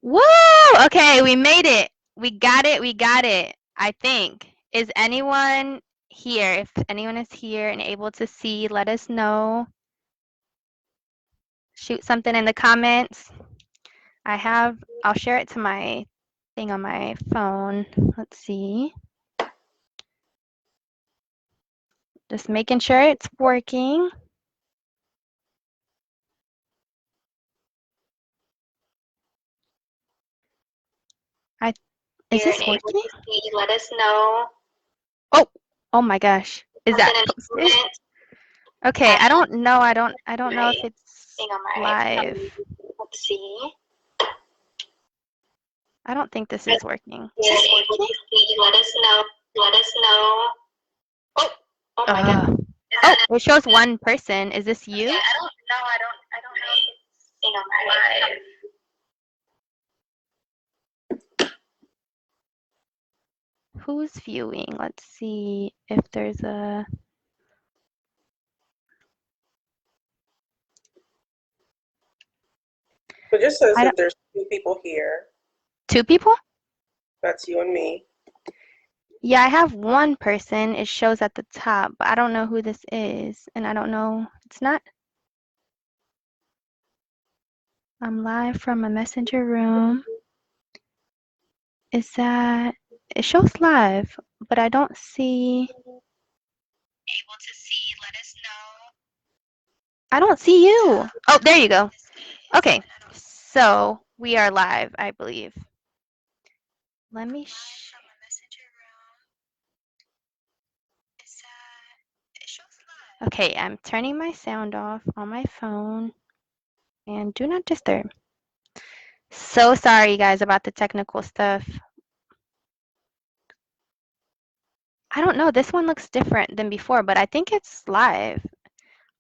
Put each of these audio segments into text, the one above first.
Woo! Okay, we made it. We got it. We got it. I think. Is anyone here? If anyone is here and able to see, let us know. Shoot something in the comments. I'll share it to my thing on my phone. Let's see. Just making sure it's working. Is this working? Let us know. Oh, oh my gosh. Is that posted? Okay, I don't know. I don't know if it's live. Let's see. I don't think this is working. Let us know. Let us know. Oh my God. Oh, it shows one person. Is this you? I don't know if it's live. Who's viewing? Let's see if there's a. It just says that there's 2 people here. 2 people? That's you and me. Yeah, I have one person. It shows at the top, but I don't know who this is, and I don't know. It's not. I'm live from a messenger room. Is that? It shows live, but I don't see. Able to see, let us know. I don't see you. Oh, there you go. Okay, so we are live, I believe. Let me. Okay, I'm turning my sound off on my phone and do not disturb. So sorry, guys, about the technical stuff. I don't know. This one looks different than before, but I think it's live.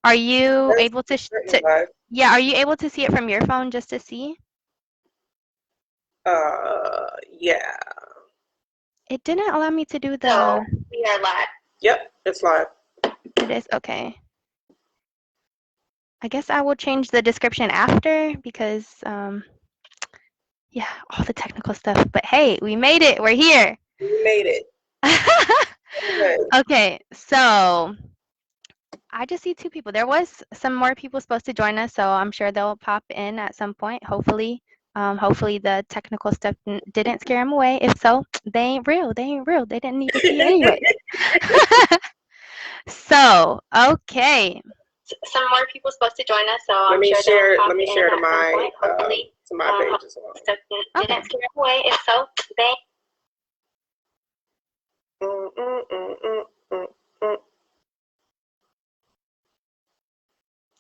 Are you able to? Yeah, are you able to see it from your phone just to see? Yeah. It didn't allow me to do the. So we are live. Yep, it's live. It is okay. I guess I will change the description after because yeah, all the technical stuff. But hey, we made it. We're here. We made it. Okay, so I just see 2 people. There was some more people supposed to join us, so I'm sure they'll pop in at some point. Hopefully, hopefully the technical stuff didn't scare them away. If so, they ain't real. They ain't real. They didn't need to see it anyway. So, okay. Some more people supposed to join us, so I'm sure they'll pop in. Let me share to my page as well. Stuff didn't scare them away. If so, they.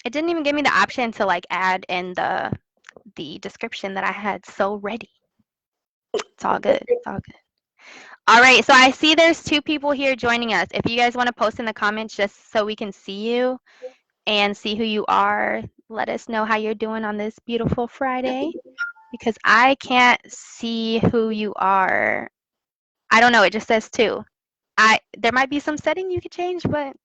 It didn't even give me the option to like add in the description that I had so ready. It's all good. It's all good. All right, so I see there's 2 people here joining us. If you guys want to post in the comments just so we can see you and see who you are, let us know how you're doing on this beautiful Friday because I can't see who you are. I don't know, it just says 2. There might be some setting you could change, but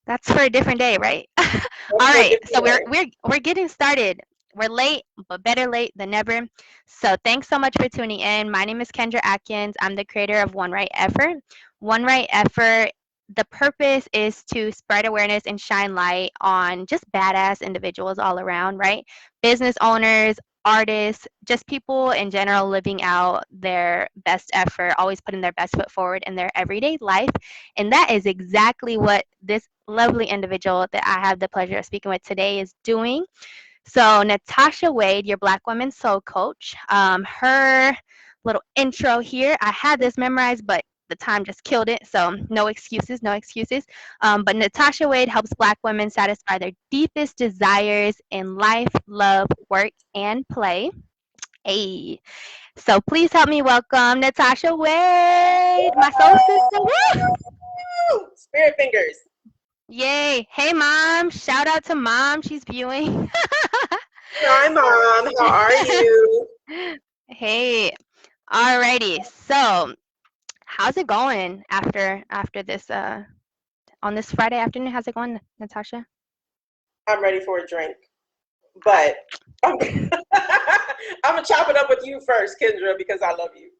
that's for a different day, right? All right, so we're getting started. We're late, but better late than never. So thanks so much for tuning in. My name is Kendra Atkins. I'm the creator of One Right Effort. One Right Effort, the purpose is to spread awareness and shine light on just badass individuals all around, right? Business owners, artists, just people in general living out their best effort, always putting their best foot forward in their everyday life. And that is exactly what this lovely individual that I have the pleasure of speaking with today is doing. So Natasha Wade, your Black Women Soul Coach, her little intro here, I had this memorized, but the time just killed it, so no excuses, no excuses. But Natasha Wade helps Black women satisfy their deepest desires in life, love, work, and play. Hey, so please help me welcome Natasha Wade, my soul sister. Woo! Spirit fingers. Yay. Hey, Mom. Shout out to Mom. She's viewing. Hi, Mom. How are you? Hey. Alrighty. So, how's it going after this on this Friday afternoon? How's it going, Natasha? I'm ready for a drink. but I'm, I'm gonna chop it up with you first, Kendra, because I love you.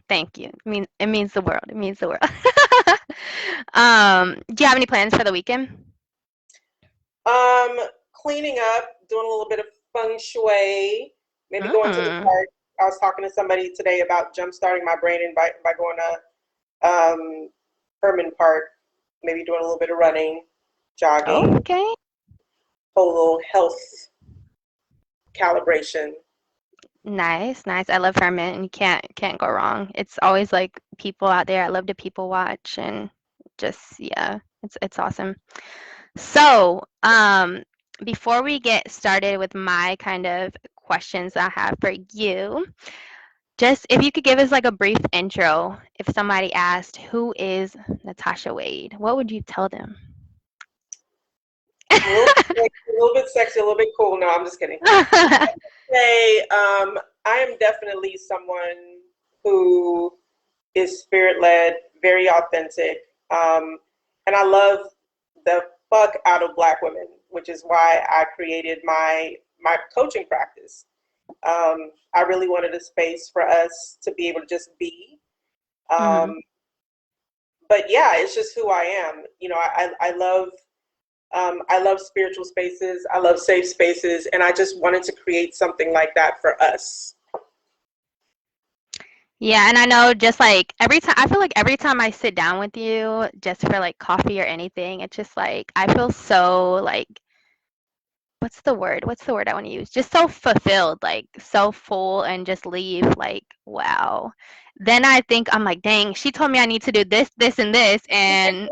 Thank you. It means the world. It means the world. Do you have any plans for the weekend? Um, Cleaning up, doing a little bit of feng shui, maybe going to the Mm. park. I was talking to somebody today about jump starting my brain and by going to Herman Park, maybe doing a little bit of running, jogging, Okay. whole little health calibration. Nice, nice. I love Hermit, and you can't go wrong. It's always like people out there. I love to people watch, and just yeah, it's awesome. So, before we get started with my kind of questions I have for you, just if you could give us like a brief intro, if somebody asked, "Who is Natasha Wade?" What would you tell them? A little bit sexy, a little bit cool. No, I'm just kidding. Say, I am definitely someone who is spirit led, very authentic, and I love the fuck out of Black women, which is why I created my coaching practice. I really wanted a space for us to be able to just be. Hmm. But yeah, it's just who I am. You know, I love spiritual spaces. I love safe spaces, and I just wanted to create something like that for us. Yeah, and I know just like every time, I feel like every time I sit down with you just for like coffee or anything, it's just like I feel so like what's the word? What's the word I want to use? Just so fulfilled, like so full, and just leave like, wow. Then I think I'm like, dang, she told me I need to do this, this, and this, and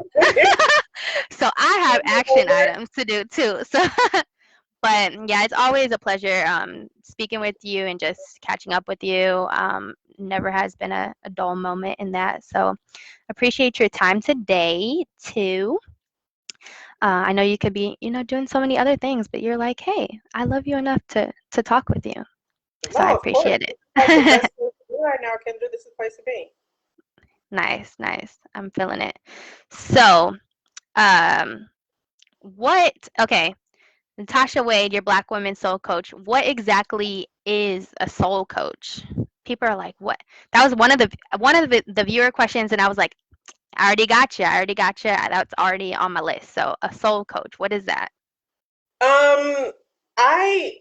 so I have action items to do too. So, but yeah, it's always a pleasure speaking with you and just catching up with you. Never has been a dull moment in that. So, appreciate your time today too. I know you could be, doing so many other things, but you're like, hey, I love you enough to talk with you. So I No, of course. appreciate This is like the it. best place to be right now, Kendra. This is the place to be. Nice, nice. I'm feeling it. So, um, okay, Natasha Wade, your Black women soul coach. What exactly is a soul coach? People are like, what? That was one of the viewer questions, and I was like, I already got you. I already got you. That's already on my list. So, a soul coach. What is that? Um, I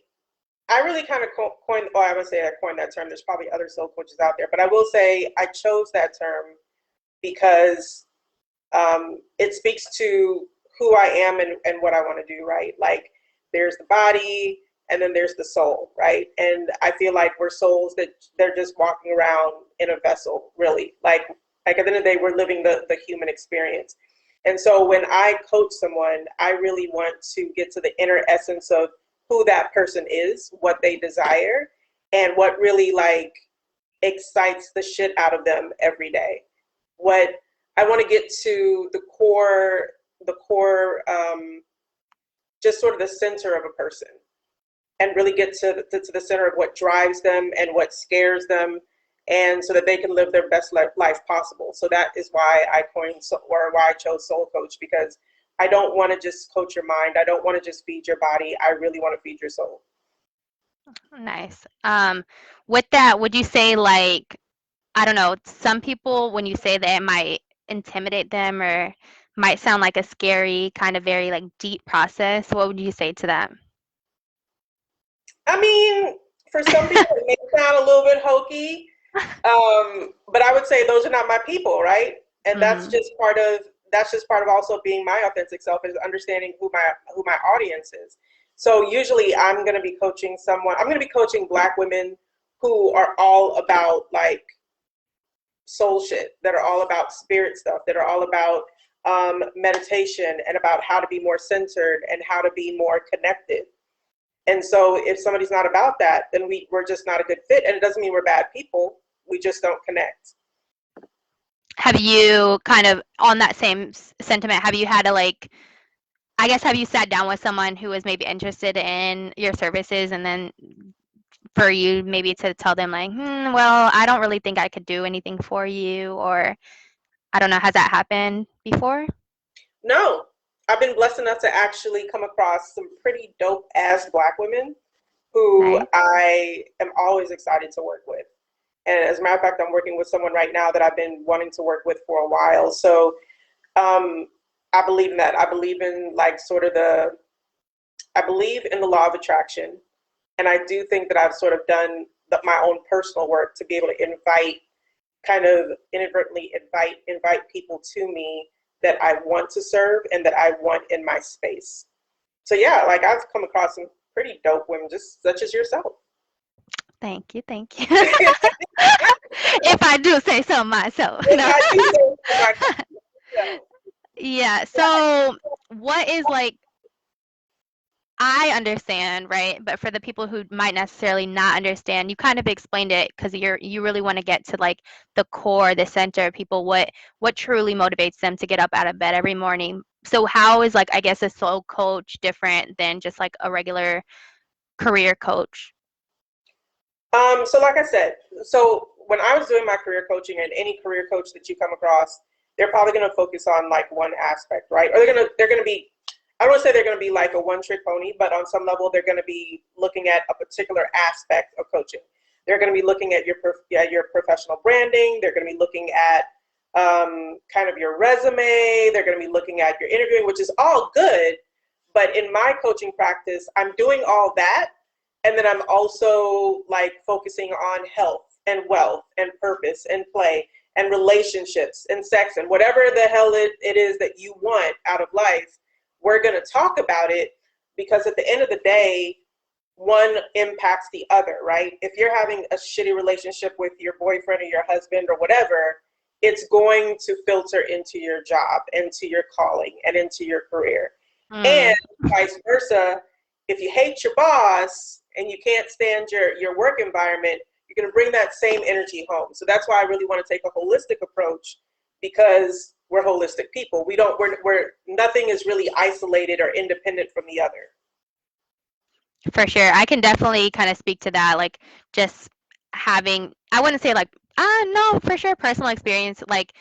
I really kind of coined. Oh, I would say I coined that term. There's probably other soul coaches out there, but I will say I chose that term because it speaks to who I am and what I want to do. Right, like there's the body, and then there's the soul. Right, and I feel like we're souls that they're just walking around in a vessel. Really, like at the end of the day, we're living the human experience. And so when I coach someone, I really want to get to the inner essence of who that person is, what they desire, and what really like excites the shit out of them every day. What I want to get to the core, just sort of the center of a person, and really get to the center of what drives them and what scares them, and so that they can live their best life possible. So that is why I coined or why I chose soul coach, because I don't want to just coach your mind. I don't want to just feed your body. I really want to feed your soul. Nice. With that, would you say like, I don't know, some people when you say that it might intimidate them or might sound like a scary kind of very like deep process. What would you say to that? I mean, for some people it may sound a little bit hokey, but I would say those are not my people, right? And Hmm. that's just part of also being my authentic self, is understanding who my audience is. So usually I'm going to be coaching Black women who are all about like soul shit, that are all about spirit stuff, that are all about meditation and about how to be more centered and how to be more connected. And so if somebody's not about that, then we're just not a good fit. And it doesn't mean we're bad people. We just don't connect. Have you kind of on that same sentiment, have you had to like, I guess, have you sat down with someone who was maybe interested in your services and then for you maybe to tell them like, well, I don't really think I could do anything for you, or I don't know, has that happened before? No. I've been blessed enough to actually come across some pretty dope ass Black women who Nice. I am always excited to work with. And as a matter of fact, I'm working with someone right now that I've been wanting to work with for a while. So um, I believe in that. I believe in like sort of I believe in the law of attraction. And I do think that I've sort of done my own personal work to be able to kind of inadvertently invite people to me that I want to serve and that I want in my space. So yeah, like I've come across some pretty dope women, just such as yourself. Thank you, thank you. If I do say so myself. If No. I do say so myself. Yeah. So what is like I understand, right? But for the people who might necessarily not understand, you kind of explained it because you really want to get to like the core, the center of people, what truly motivates them to get up out of bed every morning. So how is like I guess a soul coach different than just like a regular career coach? So like I said, so when I was doing my career coaching and any career coach that you come across, they're probably going to focus on like one aspect, right? Or they're going to be, I don't want to say they're going to be like a one trick pony, but on some level they're going to be looking at a particular aspect of coaching. They're going to be looking at your professional branding. They're going to be looking at kind of your resume. They're going to be looking at your interviewing, which is all good. But in my coaching practice, I'm doing all that, and then I'm also like focusing on health and wealth and purpose and play and relationships and sex and whatever the hell it is that you want out of life. We're going to talk about it because at the end of the day, one impacts the other, right? If you're having a shitty relationship with your boyfriend or your husband or whatever, it's going to filter into your job, into your calling, and into your career. And Mm, vice versa, if you hate your boss and you can't stand your work environment, you're going to bring that same energy home. So that's why I really want to take a holistic approach, because we're holistic people. We're nothing is really isolated or independent from the other. for sure. I can definitely kind of speak to that. Like just having, I wouldn't say like, no, for sure, personal experience. Like,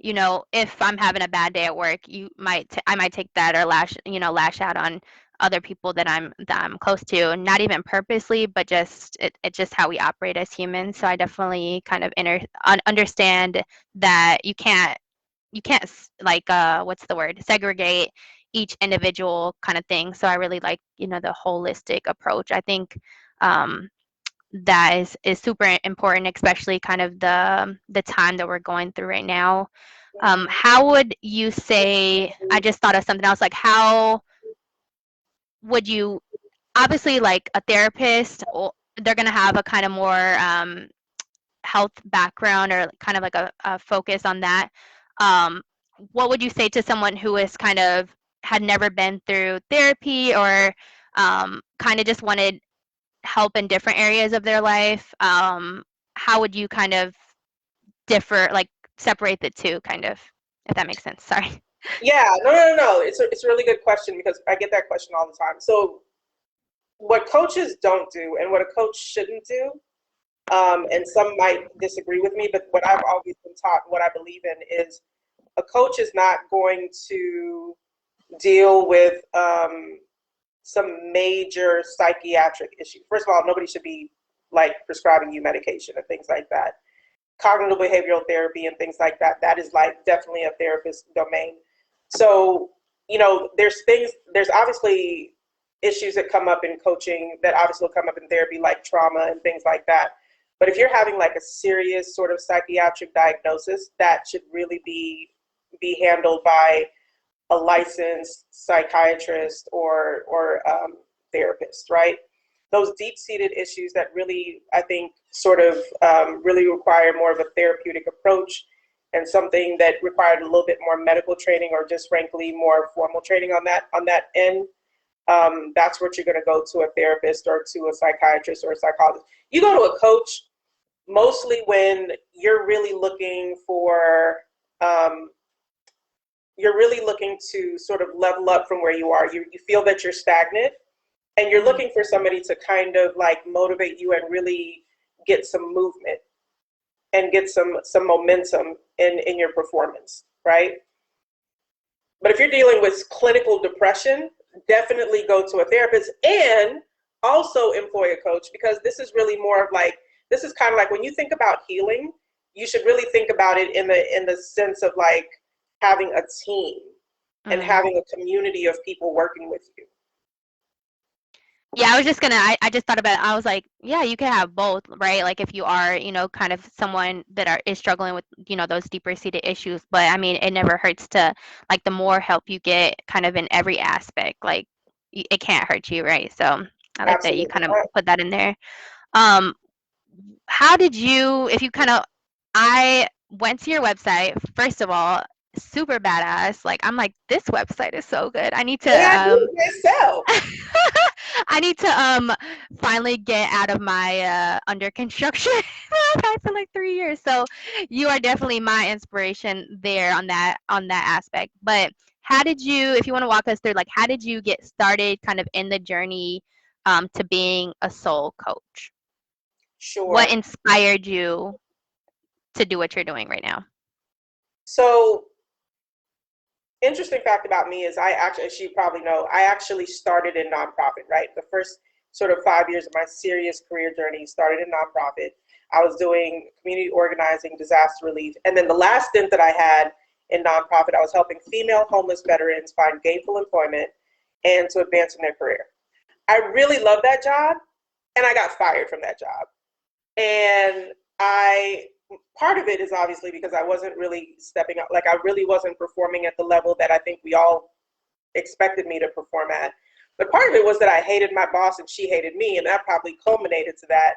if I'm having a bad day at work, I might take that or lash out on other people that I'm close to, not even purposely, but just it's just how we operate as humans. So I definitely kind of understand that you can't like what's the word, segregate each individual kind of thing. So I really like the holistic approach. I think um, that is super important, especially kind of the time that we're going through right now. How would you say, I just thought of something else, like how would you, obviously like a therapist, or they're going to have a kind of more health background or kind of like a focus on that. Um, what would you say to someone who is kind of had never been through therapy, or kind of just wanted help in different areas of their life? How would you kind of differ, like separate the two, kind of, if that makes sense? Sorry. Yeah, no. It's a really good question because I get that question all the time. So what coaches don't do and what a coach shouldn't do, and some might disagree with me, but what I've always been taught, what I believe in, is a coach is not going to deal with some major psychiatric issue. First of all, nobody should be like prescribing you medication and things like that. Cognitive behavioral therapy and things like that, that is like definitely a therapist domain. So, there's obviously issues that come up in coaching that obviously will come up in therapy, like trauma and things like that. But if you're having like a serious sort of psychiatric diagnosis, that should really be handled by a licensed psychiatrist or therapist, right? Those deep-seated issues that really, I think, sort of really require more of a therapeutic approach and something that required a little bit more medical training or just frankly more formal training on that end. That's what you're going to go to a therapist or to a psychiatrist or a psychologist. You go to a coach mostly when you're really looking for you're really looking to sort of level up from where you are. You feel that you're stagnant and you're Mhm. looking for somebody to kind of like motivate you and really get some movement and get some momentum in your performance, right? But if you're dealing with clinical depression, definitely go to a therapist and also employ a coach, because this is really more of like, this is kind of like when you think about healing, you should really think about it in the sense of like having a team and having a community of people working with you. Yeah, I was just gonna. I just thought about it. I was like, yeah, you can have both, right? Like if you are, kind of someone that is struggling with, those deeper seated issues. But I mean, it never hurts to, like, the more help you get, kind of in every aspect, like it can't hurt you, right? So I like that you Absolutely kind of not. put that in there. Um, how did you, if you kind of, I went to your website, first of all, super badass. Like, I'm like, this website is so good. I need to, And yourself. I need to finally get out of my under construction I've had for like 3 years. So you are definitely my inspiration there on that aspect. But how did you, if you want to walk us through, like, how did you get started kind of in the journey to being a soul coach? What Sure. inspired you to do what you're doing right now? So, interesting fact about me is I actually, as you probably know, I actually started in nonprofit, right? The first sort of 5 years of my serious career journey started in nonprofit. I was doing community organizing, disaster relief, and then the last stint that I had in nonprofit, I was helping female homeless veterans find gainful employment and to advance in their career. I really loved that job, and I got fired from that job. And part of it is obviously because I wasn't really stepping up, like I really wasn't performing at the level that I think we all expected me to perform at. But part of it was that I hated my boss and she hated me, and that probably culminated to that.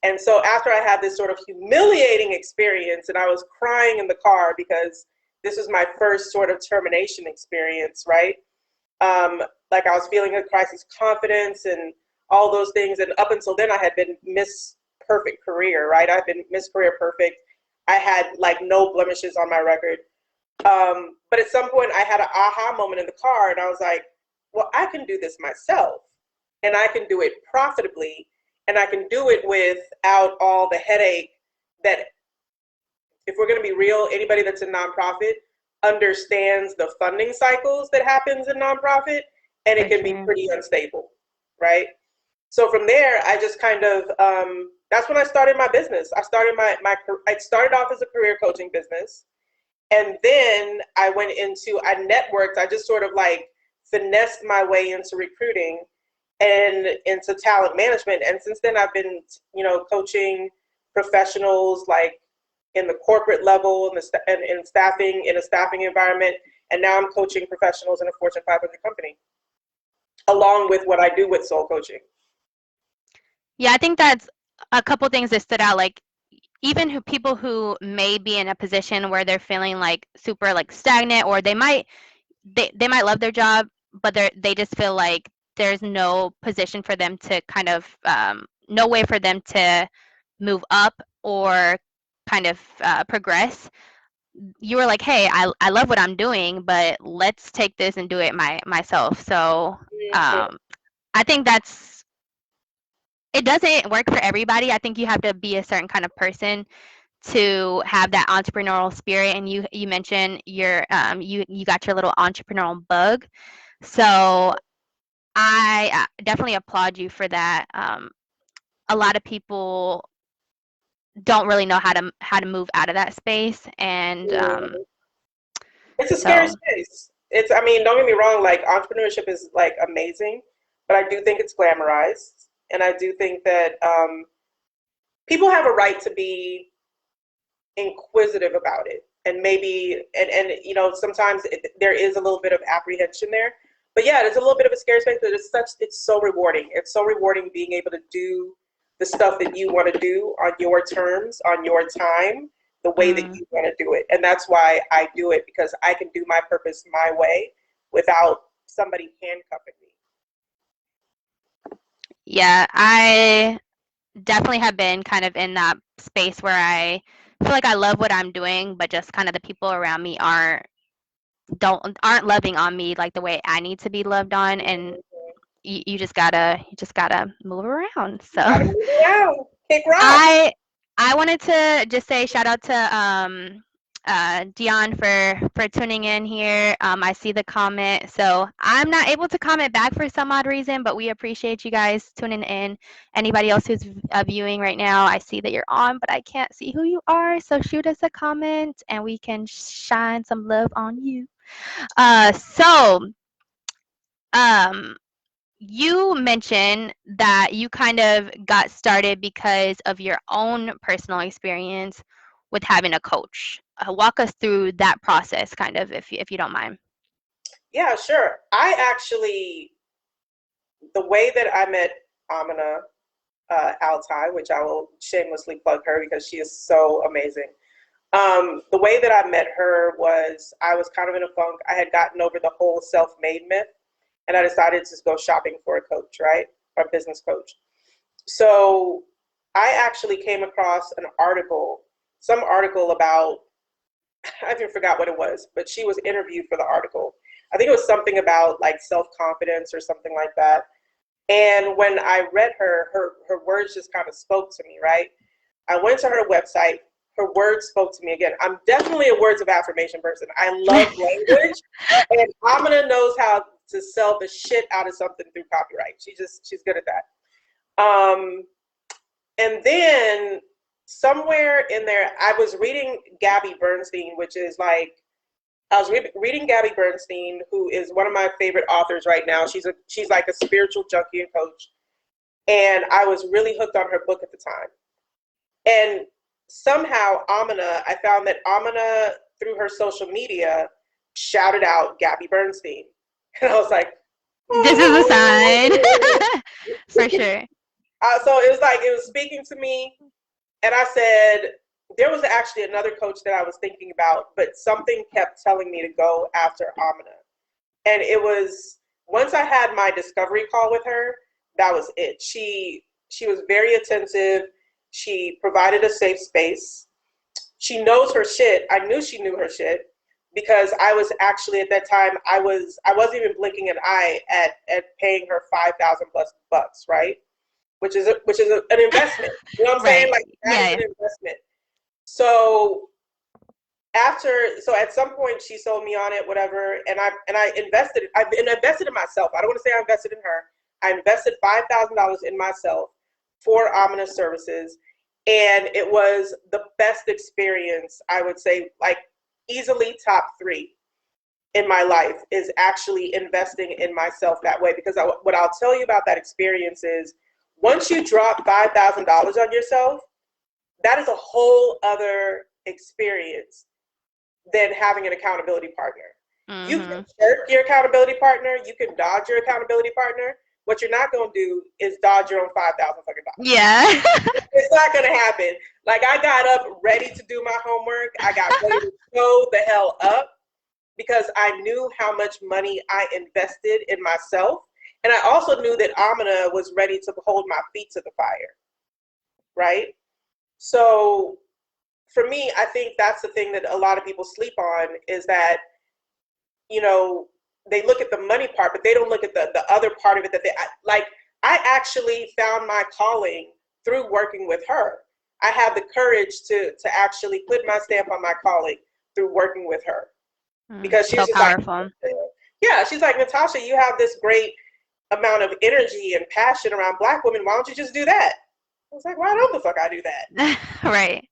And so after I had this sort of humiliating experience, and I was crying in the car because this was my first sort of termination experience, right? Like I was feeling a crisis confidence and all those things. And up until then, I had been Miss Perfect career, right? I've been Miss Career Perfect. I had like no blemishes on my record. But at some point, I had an aha moment in the car, and I was like, well, I can do this myself, and I can do it profitably, and I can do it without all the headache that, if we're going to be real, anybody that's in nonprofit understands the funding cycles that happens in nonprofit, and it can be pretty unstable, right? So from there, I just kind of, that's when I started my business. I started I started off as a career coaching business. And then I networked, I just sort of like finessed my way into recruiting and into talent management. And since then I've been, coaching professionals like in the corporate level and in a staffing environment. And now I'm coaching professionals in a Fortune 500 company, along with what I do with soul coaching. Yeah, I think that's a couple things that stood out. Like, even people who may be in a position where they're feeling like super like stagnant, or they might love their job, but they just feel like there's no position for them to kind of no way for them to move up or kind of progress. You were like, hey, I love what I'm doing, but let's take this and do it myself. So I think it doesn't work for everybody. I think you have to be a certain kind of person to have that entrepreneurial spirit. And you mentioned you got your little entrepreneurial bug. So I definitely applaud you for that. A lot of people don't really know how to move out of that space, and It's a scary so space. I mean, don't get me wrong, like entrepreneurship is like amazing, but I do think it's glamorized. And I do think that people have a right to be inquisitive about it. And maybe, and sometimes there is a little bit of apprehension there. But yeah, it's a little bit of a scary space, but it's so rewarding. It's so rewarding being able to do the stuff that you want to do on your terms, on your time, the way that you want to do it. And that's why I do it, because I can do my purpose my way without somebody handcuffing me. yeah, I definitely have been kind of in that space where I feel like I love what I'm doing, but just kind of the people around me aren't loving on me like the way I need to be loved on, and you just gotta move around. So Gotta move around. Kick rocks. I wanted to just say shout out to Dion for tuning in here. I see the comment, so I'm not able to comment back for some odd reason, but we appreciate you guys tuning in. Anybody else who's viewing right now, I see that you're on, but I can't see who you are. So shoot us a comment, and we can shine some love on you. So um, you mentioned that you kind of got started because of your own personal experience with having a coach. Walk us through that process, kind of, if you don't mind. Yeah, sure. I actually, the way that I met Amina Altai, which I will shamelessly plug her because she is so amazing. The way that I met her was I was kind of in a funk. I had gotten over the whole self-made myth, and I decided to go shopping for a coach, right? A business coach. So I actually came across some article about, I even forgot what it was, but she was interviewed for the article. I think it was something about like self-confidence or something like that. And when I read her words just kind of spoke to me, right? I went to her website. Her words spoke to me again. I'm definitely a words of affirmation person. I love language, and Amina knows how to sell the shit out of something through copyright. She's good at that. And then somewhere in there, I was reading Gabby Bernstein, which is like I was reading Gabby Bernstein, who is one of my favorite authors right now. She's like a spiritual junkie and coach, and I was really hooked on her book at the time. And somehow I found that Amina, through her social media, shouted out Gabby Bernstein. And I was like, This is a sign. For sure. So it was like, it was speaking to me. And I said, there was actually another coach that I was thinking about, but something kept telling me to go after Amina. And it was, once I had my discovery call with her, that was it. She was very attentive. She provided a safe space. She knows her shit. I knew she knew her shit because I was actually at that time I wasn't even blinking an eye at paying her 5,000 plus bucks, right? Which is an investment. You know what I'm saying? Right. Like that is Yeah. an investment. So at some point she sold me on it, whatever, and I invested. I've invested in myself. I don't want to say I invested in her. I invested $5,000 in myself for Amina services, and it was the best experience. I would say, like easily top 3 in my life is actually investing in myself that way. Because what I'll tell you about that experience is, once you drop $5,000 on yourself, that is a whole other experience than having an accountability partner. Mm-hmm. You can shirk your accountability partner. You can dodge your accountability partner. What you're not going to do is dodge your own $5,000 fucking dollars. Yeah. It's not going to happen. Like, I got up ready to do my homework. I got ready to show the hell up because I knew how much money I invested in myself. And I also knew that Amina was ready to hold my feet to the fire. Right? So for me, I think that's the thing that a lot of people sleep on, is that, you know, they look at the money part, but they don't look at the other part of it that I actually found my calling through working with her. I had the courage to actually put my stamp on my calling through working with her. Because she was So just powerful. like, yeah, she's like, Natasha, you have this great amount of energy and passion around Black women. Why don't you just do that? I was like, why don't the fuck I do that? Right.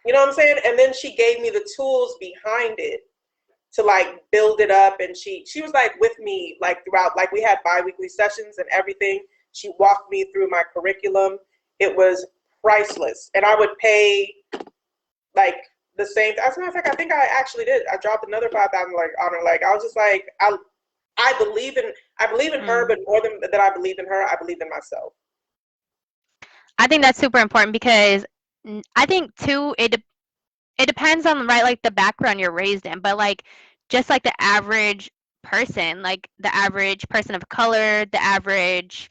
You know what I'm saying? And then she gave me the tools behind it to like build it up. And she was like with me like throughout, like we had bi-weekly sessions and everything. She walked me through my curriculum. It was priceless. And I would pay like the same. As a matter of fact, I think I actually did. I dropped another 5,000 like on her. Like I was just like, I believe in her, but more than that I believed in her, I believed in myself. I think that's super important because I think too it depends on, right, like the background you're raised in, but like just like the average person, like the average person of color, the average,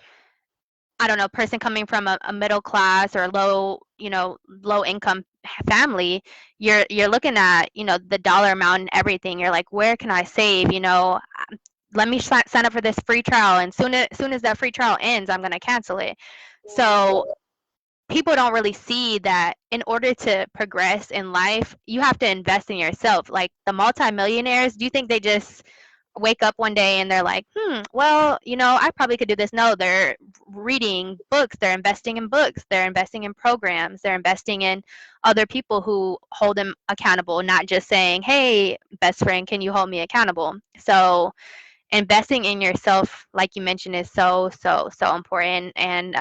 I don't know, person coming from a middle class or low, low income family, you're looking at, the dollar amount and everything. You're like, where can I save? Let me sign up for this free trial, and soon as that free trial ends, I'm gonna cancel it. So people don't really see that in order to progress in life, you have to invest in yourself. Like the multimillionaires, do you think they just wake up one day and they're like, well, I probably could do this? No, they're reading books, they're investing in books, they're investing in programs, they're investing in other people who hold them accountable, not just saying, hey, best friend, can you hold me accountable? So investing in yourself, like you mentioned, is so, so, so important. And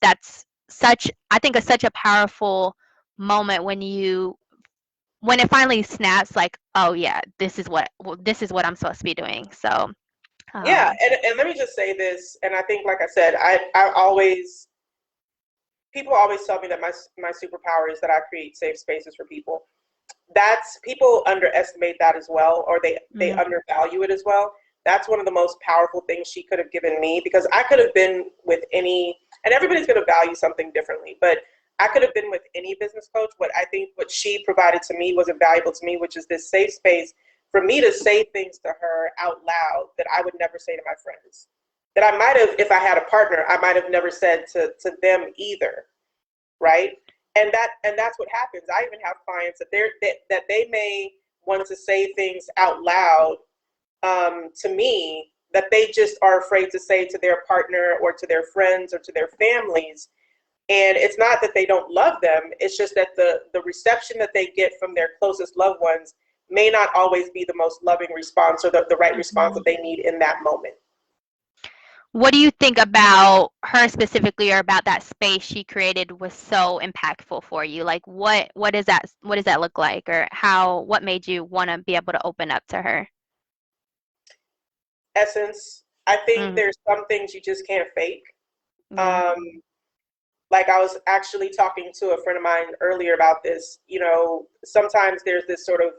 that's I think, such a powerful moment when it finally snaps, like, oh yeah, this is what I'm supposed to be doing. So Yeah, um, and let me just say this, and I think, like I said, I always, people always tell me that my superpower is that I create safe spaces for people. That's, people underestimate that as well, or they mm, undervalue it as well. That's one of the most powerful things she could have given me, because I could have been with any, and everybody's going to value something differently, but I could have been with any business coach. What she provided to me was invaluable to me, which is this safe space for me to say things to her out loud that I would never say to my friends, that I might have, if I had a partner, I might have never said to them either, right? And that's what happens. I even have clients that they may want to say things out loud, to me, that they just are afraid to say to their partner or to their friends or to their families. And it's not that they don't love them, it's just that the reception that they get from their closest loved ones may not always be the most loving response, or the right response mhm. that they need in that moment. What do you think about her specifically, or about that space she created, was so impactful for you? Like what does that look like, or what made you want to be able to open up to her? Essence, I think Mm, there's some things you just can't fake. yeah. Um, like, I was actually talking to a friend of mine earlier about this. Sometimes there's this sort of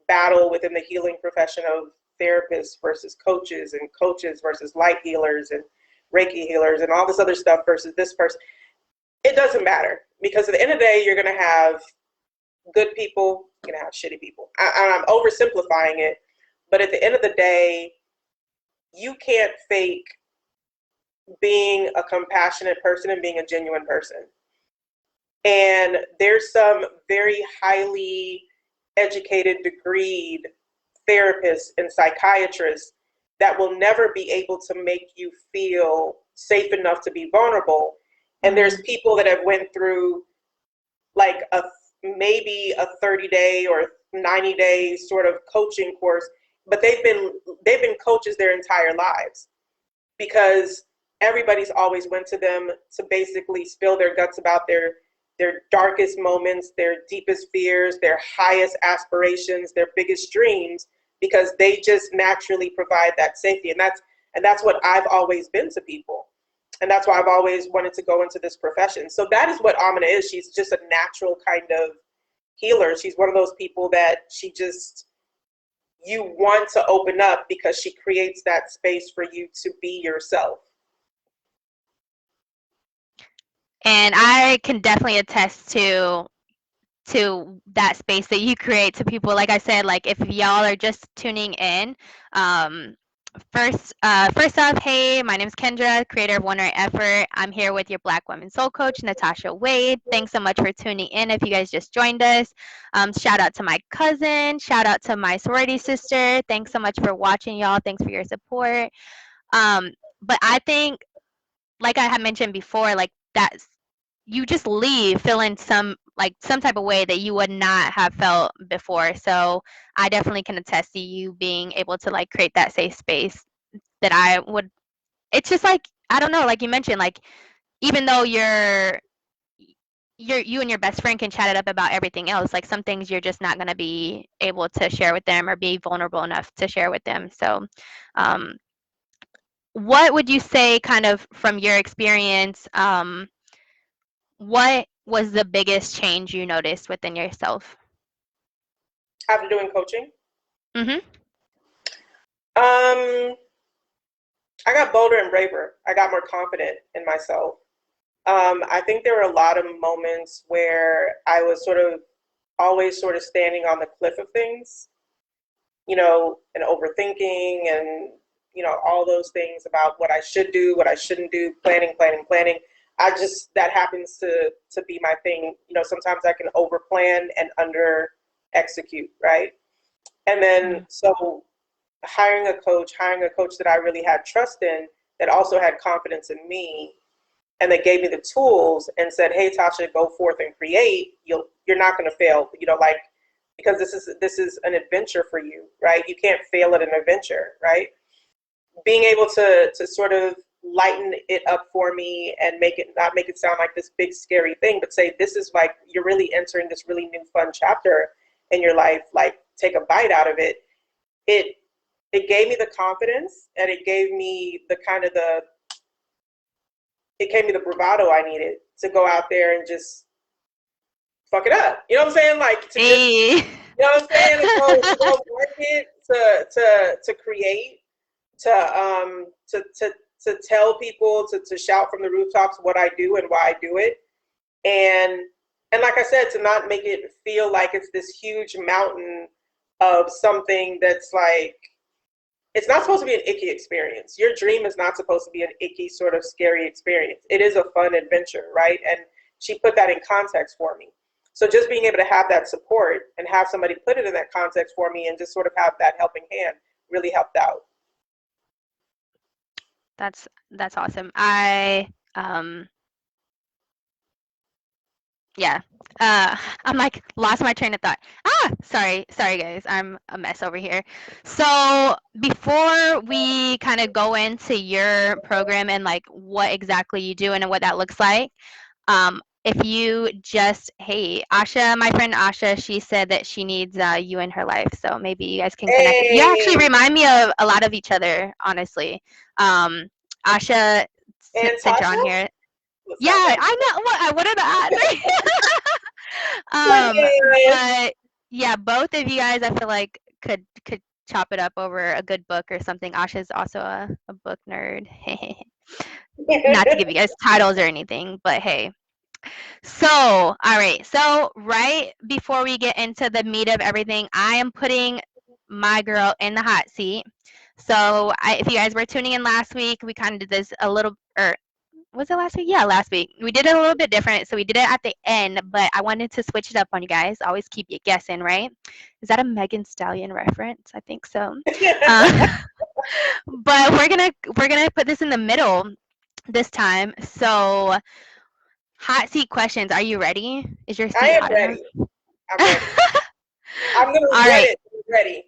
battle within the healing profession of therapists versus coaches, and coaches versus light healers and Reiki healers and all this other stuff versus this person. It doesn't matter, because at the end of the day, you're going to have good people, you're going to have shitty people. I'm oversimplifying it, but at the end of the day, you can't fake being a compassionate person and being a genuine person. And there's some very highly educated, degreed therapists and psychiatrists that will never be able to make you feel safe enough to be vulnerable. And there's Mm, people that have went through like maybe a 30-day or 90-day sort of coaching course, but they've been coaches their entire lives, because everybody's always went to them to basically spill their guts about their darkest moments, their deepest fears, their highest aspirations, their biggest dreams, because they just naturally provide that safety. And that's what I've always been to people. And that's why I've always wanted to go into this profession. So that is what Amina is. She's just a natural kind of healer. She's one of those people that you want to open up, because she creates that space for you to be yourself. and I can definitely attest that space that you create to people. Like I said, like if y'all are just tuning in, um, first off, hey, my name is Kendra, creator of One Right Effort. I'm here with your Black Women Soul Coach, Natasha Wade. Thanks so much for tuning in. If you guys just joined us, shout out to my cousin, shout out to my sorority sister. Thanks so much for watching, y'all. Thanks for your support. But I think, like I had mentioned before, like that's, you just leave feeling some type of way that you would not have felt before. So I definitely can attest to you being able to like create that safe space that I would. It's just like, I don't know, like you mentioned, like even though you and your best friend can chat it up about everything else, like some things you're just not going to be able to share with them, or be vulnerable enough to share with them. So um, what would you say, kind of from your experience, what was the biggest change you noticed within yourself? After doing coaching, Mhm. um, I got bolder and braver. I got more confident in myself. I think there were a lot of moments where I was sort of always sort of standing on the cliff of things, and overthinking, and all those things about what I should do, what I shouldn't do, planning, planning, planning. that happens to be my thing. Sometimes I can over plan and under execute, right? And then so hiring a coach that I really had trust in, that also had confidence in me, and they gave me the tools and said, "Hey, Tasha, go forth and create. You're not going to fail. Because this is an adventure for you, right? You can't fail at an adventure, right?" Being able to sort of lighten it up for me and not make it sound like this big scary thing, but say, this is like, you're really entering this really new fun chapter in your life. Like, take a bite out of it. It gave me the confidence, and it gave me the bravado I needed to go out there and just fuck it up. You know what I'm saying? Like, to just, you know what I'm saying? To go work it, to create, to tell people, to shout from the rooftops what I do and why I do it. And like I said, to not make it feel like it's this huge mountain of something that's like, it's not supposed to be an icky experience. Your dream is not supposed to be an icky, sort of scary experience. It is a fun adventure, right? And she put that in context for me. So just being able to have that support and have somebody put it in that context for me and just sort of have that helping hand really helped out. That's awesome. I yeah. I'm like lost my train of thought. Sorry guys. I'm a mess over here. So before we kind of go into your program and like what exactly you do and what that looks like, if you just, hey, Asha, my friend Asha, she said that she needs you in her life. So maybe you guys can connect. You actually remind me of a lot of each other, honestly. Asha And sent you Tasha? on here. Yeah, I know. What did I but yeah, both of you guys, I feel like could chop it up over a good book or something. Asha's also a book nerd. Not to give you guys titles or anything, but hey. So, all right. So, right before we get into the meat of everything, I am putting my girl in the hot seat. So, if you guys were tuning in last week, we kind of did this a little, or was it last week? Yeah, last week. We did it a little bit different. So, we did it at the end, but I wanted to switch it up on you guys. Always keep you guessing, right? Is that a Megan Stallion reference? I think so. But we're gonna put this in the middle this time. So, hot seat questions. Are you ready? Is your seat I am hot ready. enough? I'm ready. I'm gonna All regret right. it. I'm ready.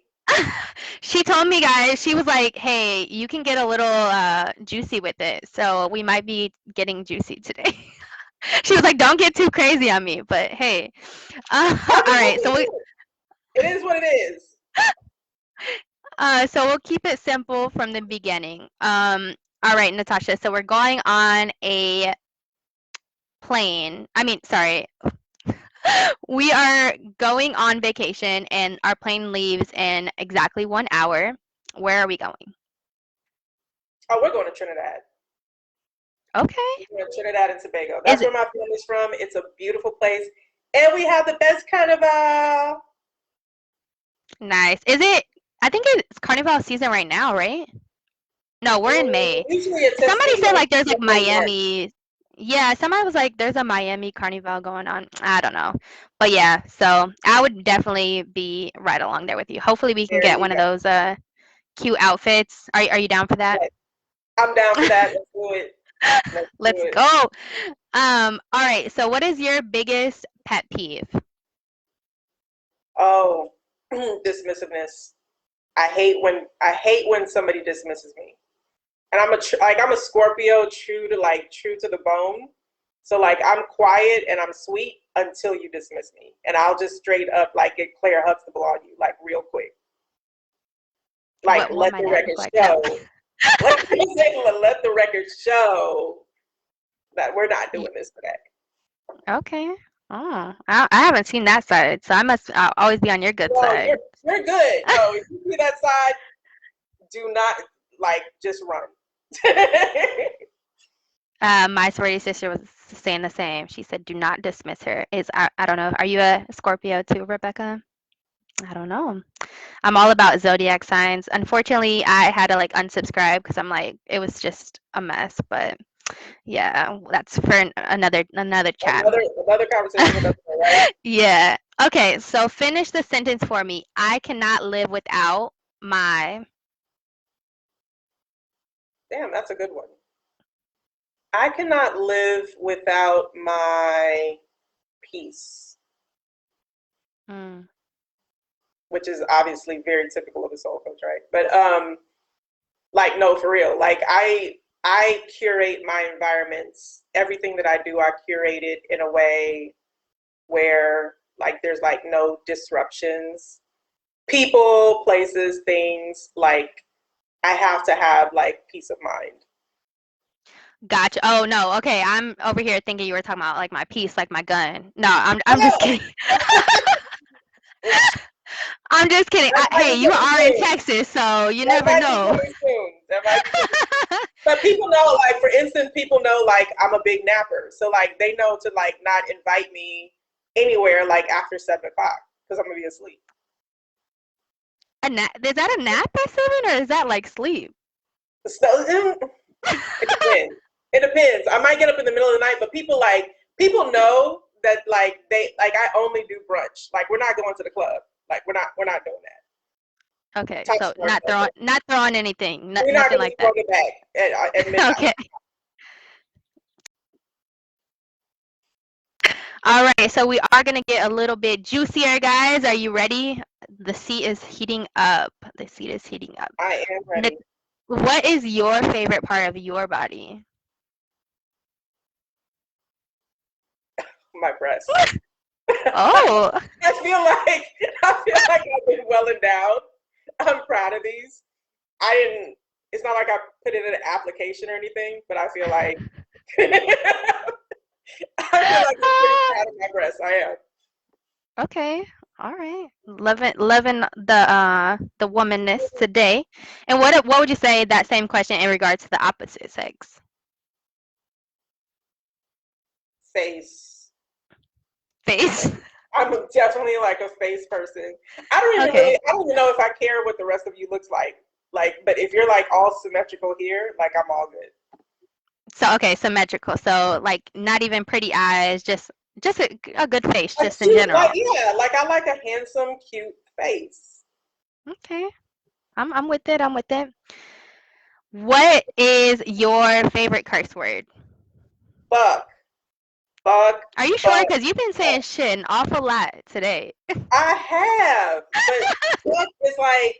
She told me, guys, she was like, hey, you can get a little juicy with it. So we might be getting juicy today. She was like, don't get too crazy on me. But hey. All right. So it is what it is. So we'll keep it simple from the beginning. All right, Natasha. So we're going on a plane. I mean, sorry. We are going on vacation and our plane leaves in exactly 1 hour. Where are we going? Oh, we're going to Trinidad. Okay. We're going to Trinidad and Tobago. That's where my family's from. It's a beautiful place. And we have the best carnival. Nice. I think it's carnival season right now, right? No, we're in May. Usually it's Somebody said like there's like Miami. Yeah, somebody was like there's a Miami carnival going on. I don't know. But yeah, so I would definitely be right along there with you. Hopefully we can get one of those cute outfits. Are you down for that? I'm down for that. Let's do it. Let's go. All right. So what is your biggest pet peeve? Oh, dismissiveness. I hate when somebody dismisses me. And I'm a Scorpio, true to the bone. So like I'm quiet and I'm sweet until you dismiss me, and I'll just straight up like get Claire Huxtable on you like real quick. Like let the record show. Let the record show that we're not doing this today. Okay. Oh, I haven't seen that side, so I'll always be on your good side. You're good. No, if you see that side, do not just run. My sorority sister was saying the same. She said, "Do not dismiss her." I don't know. Are you a Scorpio too, Rebecca? I don't know. I'm all about zodiac signs. Unfortunately, I had to like unsubscribe because I'm like it was just a mess. But Yeah, that's for another chat. Another conversation with us, right? Yeah. Okay, so finish the sentence for me. I cannot live without my. Damn, that's a good one. I cannot live without my peace, Mm, which is obviously very typical of a soul coach, right? But like no, for real. Like I curate my environments. Everything that I do, I curate it in a way where like there's like no disruptions. People, places, things, like I have to have like peace of mind. gotcha. Oh no. Okay, I'm over here thinking you were talking about like my piece, like my gun. No, I'm just No, kidding. I'm just kidding. that might Hey, be you coming are in soon. Texas, so you That never might be know. coming soon. That might be coming soon. But people know, like for instance, people know like I'm a big napper, so like they know to like not invite me anywhere like after 7 o'clock because I'm gonna be asleep. A nap? Is that a nap at 7 or is that like sleep? So it depends. It depends. I might get up in the middle of the night, but people know that like they like I only do brunch. Like we're not going to the club. Like we're not doing that. Okay, so Toxic ourselves. not throwing anything, We're not nothing gonna be like that. throwing it back at midnight. Okay. All right, so we are gonna get a little bit juicier, guys. Are you ready? The seat is heating up. The seat is heating up. I am Nick, ready. what is your favorite part of your body? My breasts. Oh, I feel like I've been well endowed. I'm proud of these. I didn't. It's not like I put it in an application or anything, but I feel like I'm pretty proud of my breasts. I am. okay. All right. Loving the womanness today. And what would you say that same question in regards to the opposite sex? Face. Face. I'm definitely like a face person. I Okay. don't even know if I care what the rest of you looks like. Like, but if you're like all symmetrical here, like I'm all good. So okay, symmetrical. So like not even pretty eyes, just a good face, A just in cute, like general. yeah, like I like a handsome, cute face. Okay. I'm with it. I'm with it. What is your favorite curse word? Fuck, fuck, Are you sure? fuck, Because you've been fuck. saying shit an awful lot today. I have, but fuck is like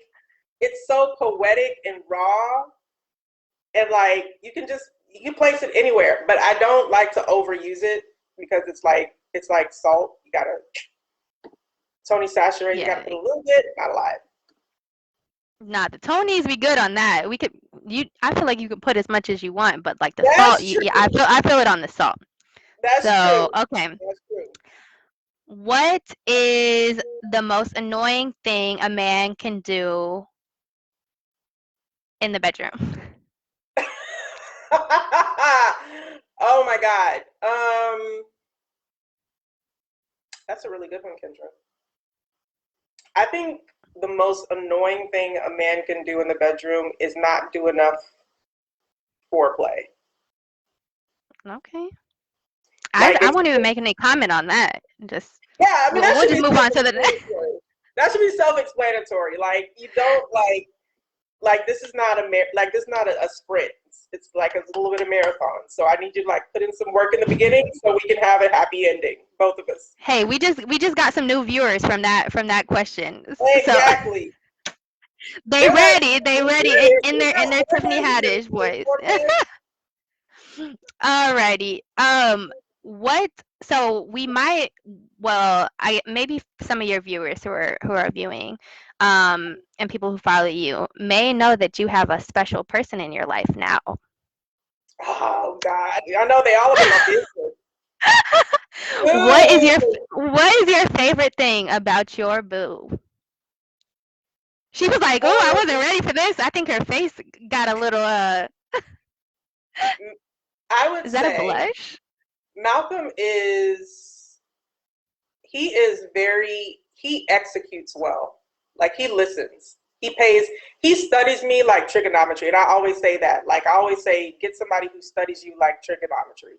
it's so poetic and raw, and like you can place it anywhere. But I don't like to overuse it because it's like salt. You gotta Tony Saturate. You gotta Yeah. put a little bit, not a lot. Nah, the Tonys we good on that. We could you I feel like you can put as much as you want, but like the salt, That's yeah, true. I feel it on the salt. That's true. So, okay. That's true. What is the most annoying thing a man can do in the bedroom? Oh my god. That's a really good one, Kendra. I think the most annoying thing a man can do in the bedroom is not do enough foreplay. Okay. Like I if won't even make any comment on that. Just yeah, I mean that we'll should just be move on to the next. self-explanatory. That should be self-explanatory. Like you don't like this is not like this is not a sprint. It's like a little bit of marathon. So I need you to like put in some work in the beginning so we can have a happy ending, both of us. Hey, we just got some new viewers from that question. So Exactly. they They're like, ready. They we're ready here in for their that. Tiffany We're here Haddish for voice. foreplay. Alrighty. What? So we might. Well, I maybe some of your viewers who are viewing, and people who follow you may know that you have a special person in your life now. Oh God, I know they all up in my business. What is your Ooh. what is your favorite thing about your boo? She was like, "Oh, I wasn't Um, ready for this." I think her face got a little. I would Is that a say blush? Malcolm he executes well. Like he listens. He studies me like trigonometry. And I always say that. Like, I always say, get somebody who studies you like trigonometry.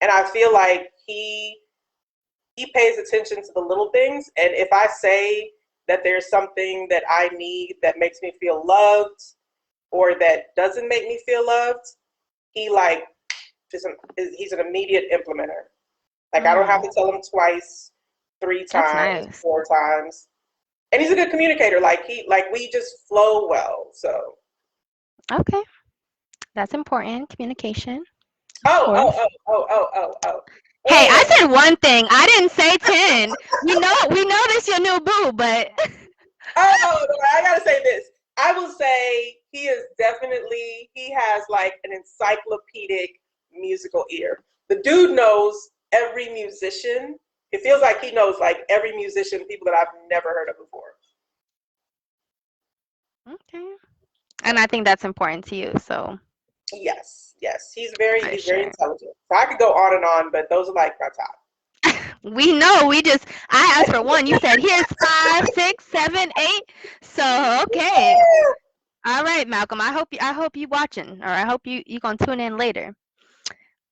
And I feel like he pays attention to the little things. And if I say that there's something that I need that makes me feel loved or that doesn't make me feel loved, he like he's an immediate implementer. Like, I don't have to tell him twice, 3 That's times, nice. 4 times. And he's a good communicator. Like, we just flow well. So Okay. That's important. Communication. Of oh, oh, course. oh, oh, oh, oh, oh. Hey, I And said one thing. I didn't say 10. We know this your new boo, but oh, I gotta say this. I will say he has like an encyclopedic musical ear. The dude knows every musician. It feels like he knows like every musician, people that I've never heard of before. okay. And I think that's important to you, so Yes, yes. for He's very sure. intelligent. So I could go on and on, but those are like my top. We know. I asked for one. You said here's 5, 6, 7, 8. So okay. All right, Malcolm. I hope you watching, or I hope you gonna tune in later.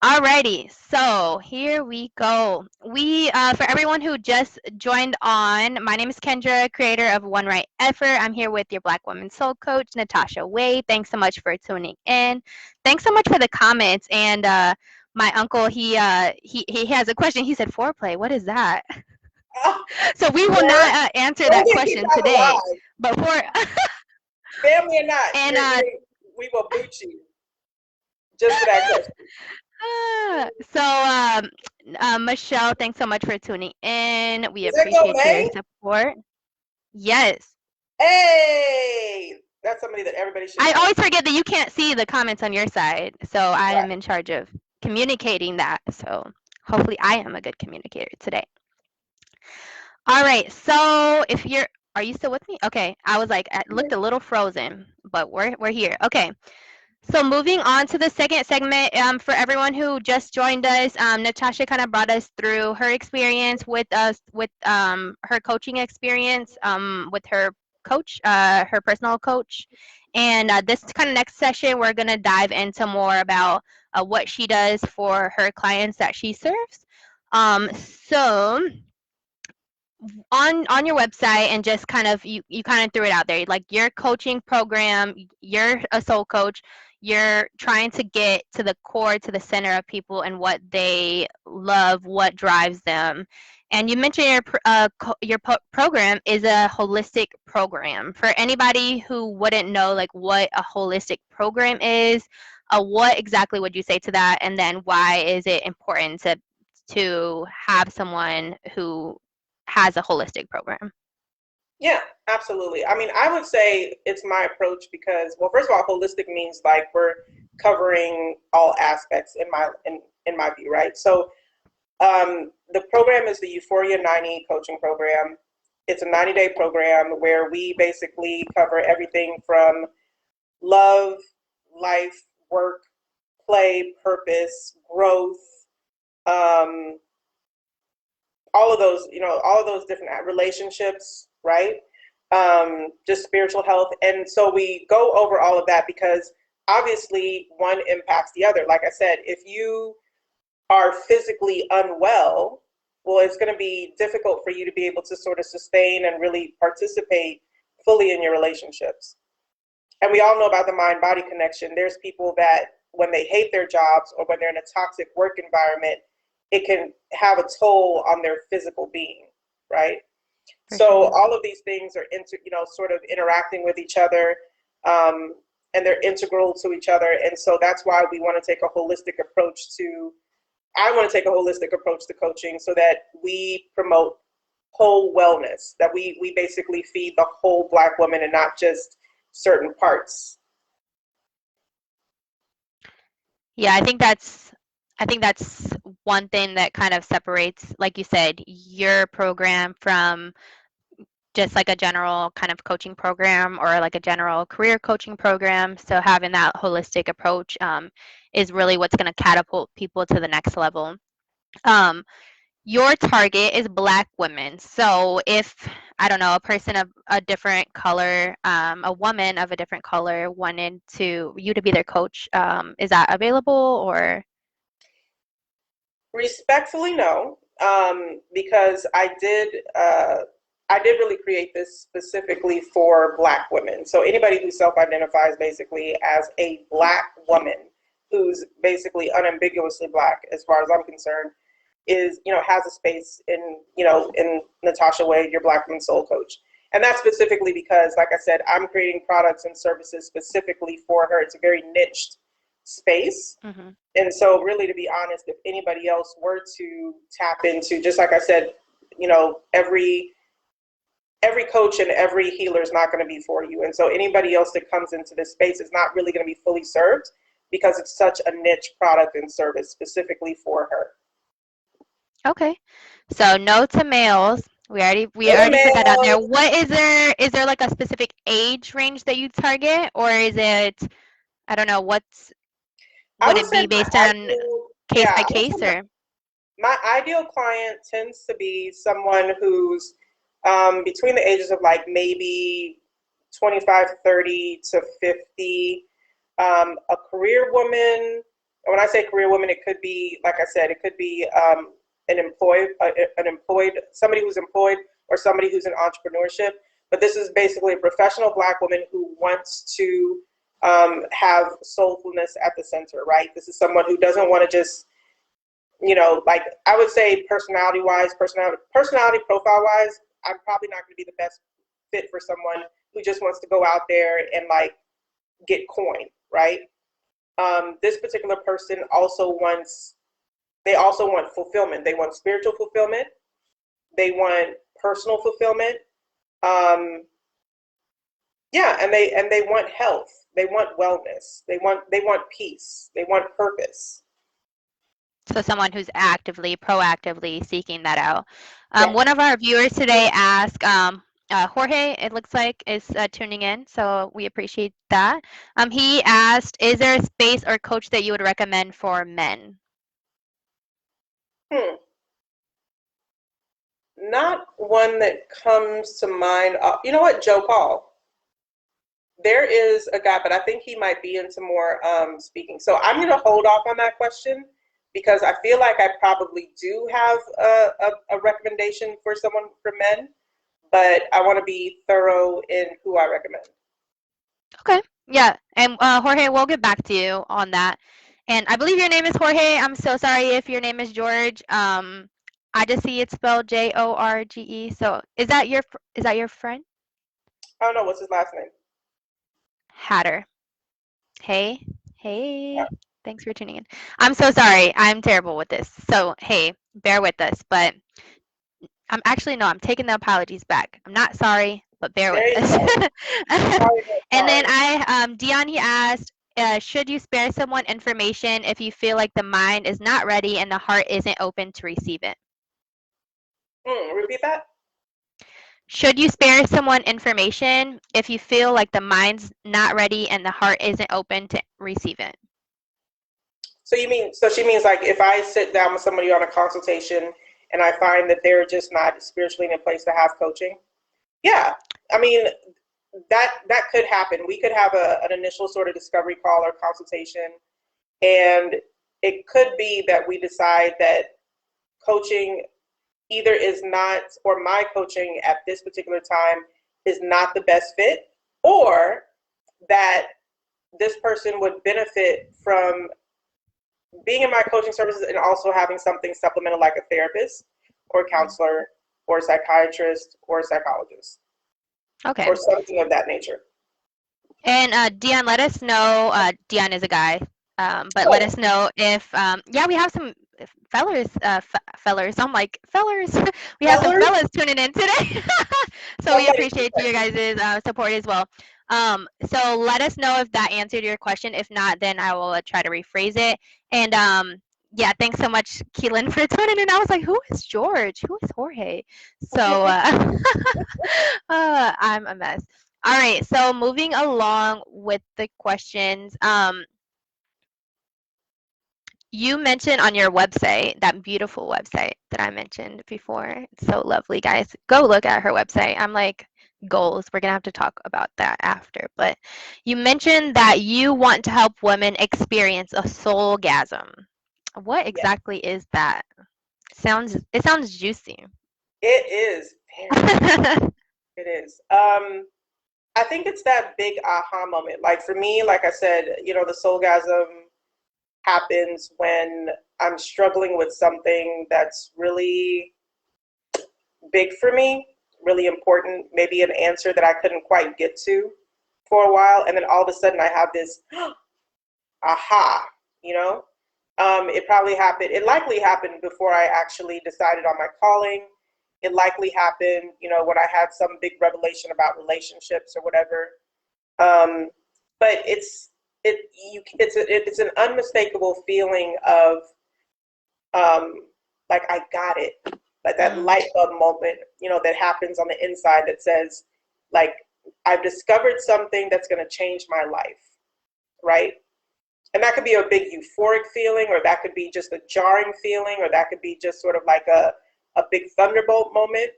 Alrighty, so here we go. For everyone who just joined on, my name is Kendra, creator of One Right Effort. I'm here with your Black Woman Soul Coach, Natasha Wade. Thanks so much for tuning in. Thanks so much for the comments. And my uncle, he has a question. He said foreplay. What is that? Oh, So we will Lord, not answer we that can keep question that today. alive. But for Family or not, and we will boot you just for that question. Michelle, thanks so much for tuning in. We Is that go appreciate your May? support. Yes. Hey, that's somebody that everybody should I know. always forget that you can't see the comments on your side. So I Right. am in charge of communicating that. So hopefully I am a good communicator today. All right. So are you still with me? Okay. I was like, I looked a little frozen, but we're here. Okay. So moving on to the second segment, for everyone who just joined us, Natasha kind of brought us through her experience with us, with her coaching experience, with her coach, her personal coach. And this kind of next session, we're going to dive into more about what she does for her clients that she serves. So on your website, and just kind of you kind of threw it out there, like your coaching program, you're a soul coach, you're trying to get to the core, to the center of people and what they love, what drives them. And you mentioned program is a holistic program. For anybody who wouldn't know like what a holistic program is, what exactly would you say to that, and then why is it important to have someone who has a holistic program? Yeah, absolutely. I mean, I would say it's my approach because, well, first of all, holistic means like we're covering all aspects in my view, right? So the program is the Euphoria 90 coaching program. It's a 90-day program where we basically cover everything from love, life, work, play, purpose, growth, um, all of those different relationships, right? Just spiritual health. And so we go over all of that because obviously one impacts the other. Like I said, if you are physically unwell, well, it's going to be difficult for you to be able to sort of sustain and really participate fully in your relationships. And we all know about the mind-body connection. There's people that when they hate their jobs or when they're in a toxic work environment, it can have a toll on their physical being, right? For So sure. all of these things are sort of interacting with each other, and they're integral to each other. And so that's why we want to take a holistic approach to. I want to take a holistic approach to coaching so that we promote whole wellness. That we basically feed the whole Black woman and not just certain parts. Yeah, I think that's one thing that kind of separates, like you said, your program from just like a general kind of coaching program or like a general career coaching program. So having that holistic approach is really what's going to catapult people to the next level. Um, your target is Black women. So if, I don't know, a person of a different color, a woman of a different color wanted you to be their coach, is that available or? Respectfully, no, because I did really create this specifically for Black women. So anybody who self-identifies basically as a Black woman, who's basically unambiguously Black, as far as I'm concerned, is, has a space in Natasha Wade, your Black woman soul coach. And that's specifically because, like I said, I'm creating products and services specifically for her. It's a very niched space. Mm-hmm. And so, really, to be honest, if anybody else were to tap into, just like I said, every coach and every healer is not going to be for you. And so, anybody else that comes into this space is not really going to be fully served because it's such a niche product and service specifically for her. Okay. So no to males. We already put that out there. What is there like a specific age range that you target, or is it, I don't know, would it be based on case by case or? My ideal client tends to be someone who's between the ages of like maybe 25, 30 to 50, a career woman. And when I say career woman, it could be, like I said, it could be an employed, somebody who's employed or somebody who's in entrepreneurship. But this is basically a professional Black woman who wants to have soulfulness at the center, right? This is someone who doesn't want to just, like I would say personality profile wise, I'm probably not going to be the best fit for someone who just wants to go out there and like get coin, right? This particular person they also want fulfillment. They want spiritual fulfillment. They want personal fulfillment. And they want health. They want wellness. They want peace. They want purpose. So someone who's proactively seeking that out. One of our viewers today asked, Jorge, it looks like, is tuning in, so we appreciate that. He asked, is there a space or coach that you would recommend for men? Not one that comes to mind. You know what, Joe Paul. There is a guy, but I think he might be into more speaking. So I'm going to hold off on that question because I feel like I probably do have a recommendation for someone for men, but I want to be thorough in who I recommend. Okay. Yeah. And Jorge, we'll get back to you on that. And I believe your name is Jorge. I'm so sorry if your name is George. I just see it spelled Jorge. So is that your friend? I don't know, what's his last name? Hatter. Hey. Yeah. Thanks for tuning in. I'm so sorry. I'm terrible with this. So hey, bear with us. But I'm taking the apologies back. I'm not sorry, but bear with us. And then Dion, he asked, should you spare someone information if you feel like the mind is not ready and the heart isn't open to receive it? Repeat that. Should you spare someone information if you feel like the mind's not ready and the heart isn't open to receive it? So she means like if I sit down with somebody on a consultation and I find that they're just not spiritually in a place to have coaching? Yeah. I mean, that could happen. We could have an initial sort of discovery call or consultation, and it could be that we decide that coaching either is not, or my coaching at this particular time is not the best fit, or that this person would benefit from being in my coaching services and also having something supplemental like a therapist or counselor or a psychiatrist or a psychologist. Okay. Or something of that nature. And Dion, let us know. Dion is a guy, but let us know if we have some fellers. I'm like fellers. We have some fellas tuning in today, so we appreciate you guys' support as well. So let us know if that answered your question. If not, then I will try to rephrase it. And thanks so much, Keelan, for tuning in. I was like, who is George? Who is Jorge? So I'm a mess. All right, so moving along with the questions. You mentioned on your website, that beautiful website that I mentioned before. It's so lovely, guys. Go look at her website. I'm like, goals. We're going to have to talk about that after. But you mentioned that you want to help women experience a soulgasm. What Yeah, exactly is that? It sounds juicy. it is very. It is. I think it's that big aha moment. Like for me, like I said, the soulgasm happens when I'm struggling with something that's really big for me, really important, maybe an answer that I couldn't quite get to for a while, and then all of a sudden I have this aha, you know. It probably happened. It likely happened before I actually decided on my calling. It likely happened, when I had some big revelation about relationships or whatever. Um, but it's an unmistakable feeling of like I got it, like that Mm, light bulb moment, that happens on the inside that says, like, I've discovered something that's going to change my life, right? And that could be a big euphoric feeling, or that could be just a jarring feeling, or that could be just sort of like a big thunderbolt moment.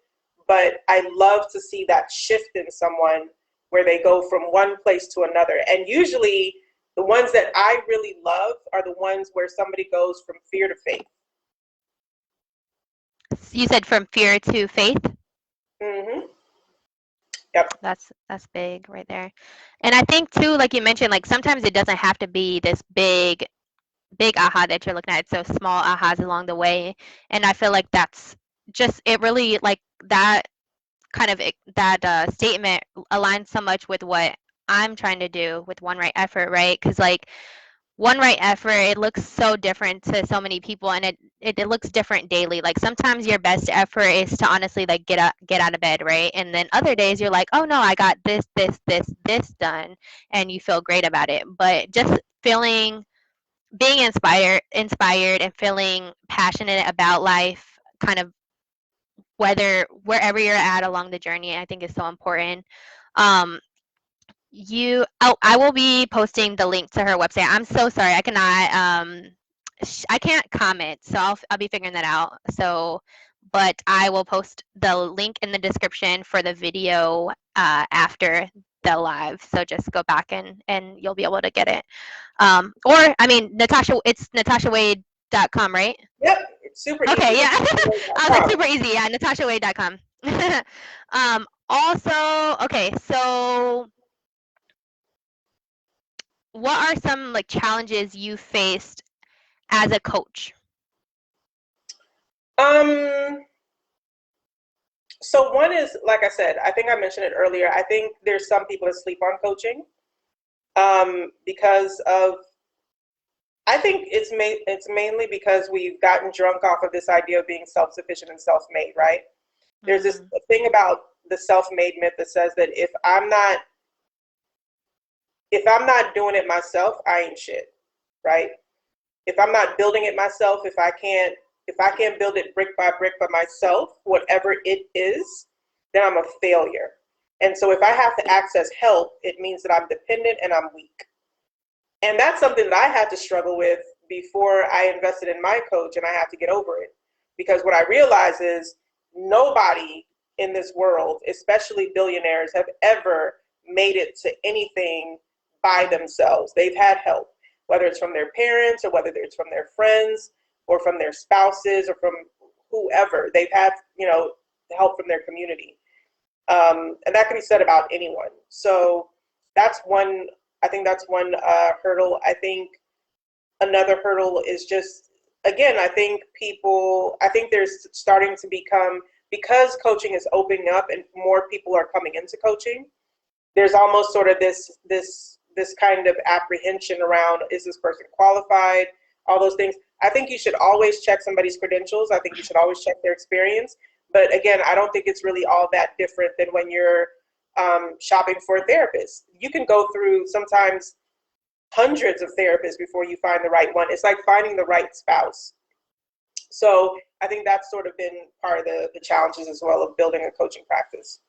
But I love to see that shift in someone where they go from one place to another. And usually the ones that I really love are the ones where somebody goes from fear to faith. you said from fear to faith. Mm-hmm. Yep. That's big right there. And I think too, like you mentioned, like sometimes it doesn't have to be this big aha that you're looking at. It's so small ahas along the way. And I feel like that's just it really like that kind of that statement aligns so much with what I'm trying to do with one right effort, right? Because like one right effort, it looks so different to so many people, and it looks different daily. Like sometimes your best effort is to honestly like get out of bed, right? And then other days you're like, oh no, I got this done, and you feel great about it. But just feeling being inspired and feeling passionate about life, kind of whether wherever you're at along the journey, I think is so important. um I will be posting the link to her website. I'm so sorry, I cannot I can't comment, so I'll be figuring that out. So but I will post the link in the description for the video after the live, so just go back and you'll be able to get it. Or I mean, Natasha, it's natashawade.com, right? Yep. It's super Okay, easy. yeah. I was like NatashaWade.com. super easy. Yeah, natashawade.com. Also, okay, so what are some like challenges you faced as a coach? Um, so one is, like I said, I think I mentioned it earlier. I think there's some people that sleep on coaching because of, I think it's mainly because we've gotten drunk off of this idea of being self-sufficient and self-made, right? There's this Mm, thing about the self-made myth that says that if I'm not doing it myself, I ain't shit, right? If I'm not building it myself, if I can't build it brick by myself, whatever it is, then I'm a failure. And so if I have to access help, it means that I'm dependent and I'm weak. And that's something that I had to struggle with before I invested in my coach, and I had to get over it. Because what I realize is nobody in this world, especially billionaires, have ever made it to anything by themselves. They've had help, whether it's from their parents or whether it's from their friends or from their spouses or from whoever. They've had, help from their community. And that can be said about anyone. So that's one. I think that's one hurdle. I think another hurdle is just, again, I think people. I think there's starting to become, because coaching is opening up and more people are coming into coaching. There's almost sort of this kind of apprehension around, is this person qualified? All those things. I think you should always check somebody's credentials. I think you should always check their experience. But again, I don't think it's really all that different than when you're shopping for a therapist. You can go through sometimes hundreds of therapists before you find the right one. It's like finding the right spouse. So I think that's sort of been part of the challenges as well of building a coaching practice.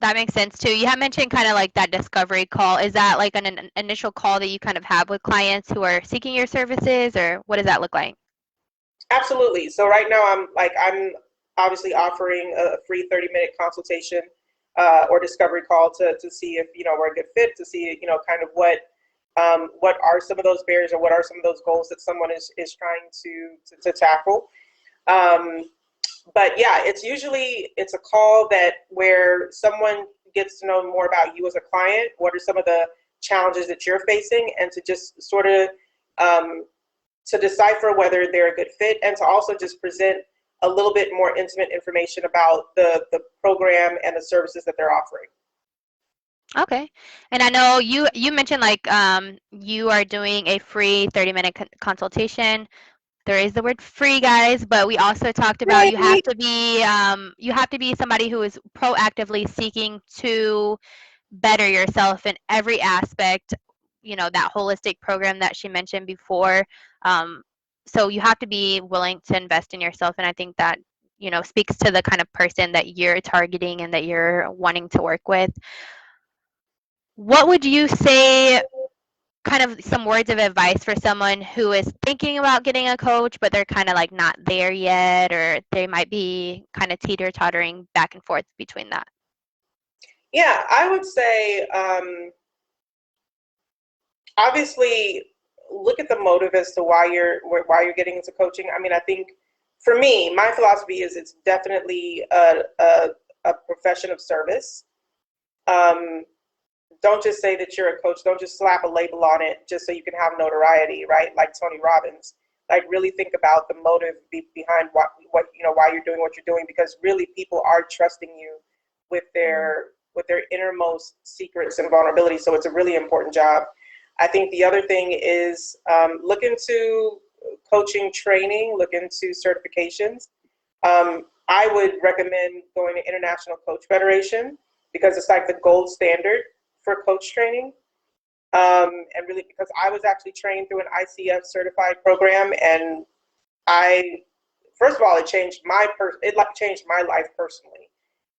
That makes sense too. You have mentioned kind of like that discovery call. Is that like an initial call that you kind of have with clients who are seeking your services, or what does that look like? Absolutely. So right now I'm obviously offering a free 30-minute consultation or discovery call to see if we're a good fit, to see kind of what are some of those barriers or what are some of those goals that someone is trying to tackle. Um, but yeah, it's a call that where someone gets to know more about you as a client. What are some of the challenges that you're facing, and to just sort of um, to decipher whether they're a good fit, and to also just present a little bit more intimate information about the program and the services that they're offering. Okay. And I know you mentioned like you are doing a free 30-minute consultation. There is the word free, guys, but we also talked about Right. you have to be somebody who is proactively seeking to better yourself in every aspect, that holistic program that she mentioned before. Um, so you have to be willing to invest in yourself, and I think that speaks to the kind of person that you're targeting and that you're wanting to work with. What would you say, kind of some words of advice for someone who is thinking about getting a coach, but they're kind of like not there yet, or they might be kind of teeter-tottering back and forth between that? Yeah, I would say obviously look at the motive as to why you're getting into coaching. I mean, I think for me, my philosophy is it's definitely a profession of service. Um, don't just say that you're a coach. Don't just slap a label on it just so you can have notoriety, right? Like Tony Robbins. Like really think about the motive behind what why you're doing what you're doing, because really people are trusting you with Mm-hmm. their innermost secrets and vulnerabilities. So it's a really important job. I think the other thing is look into coaching training, look into certifications. I would recommend going to International Coach Federation because it's like the gold standard for coach training. And really, because I was actually trained through an ICF certified program, and I, first of all, it like changed my life personally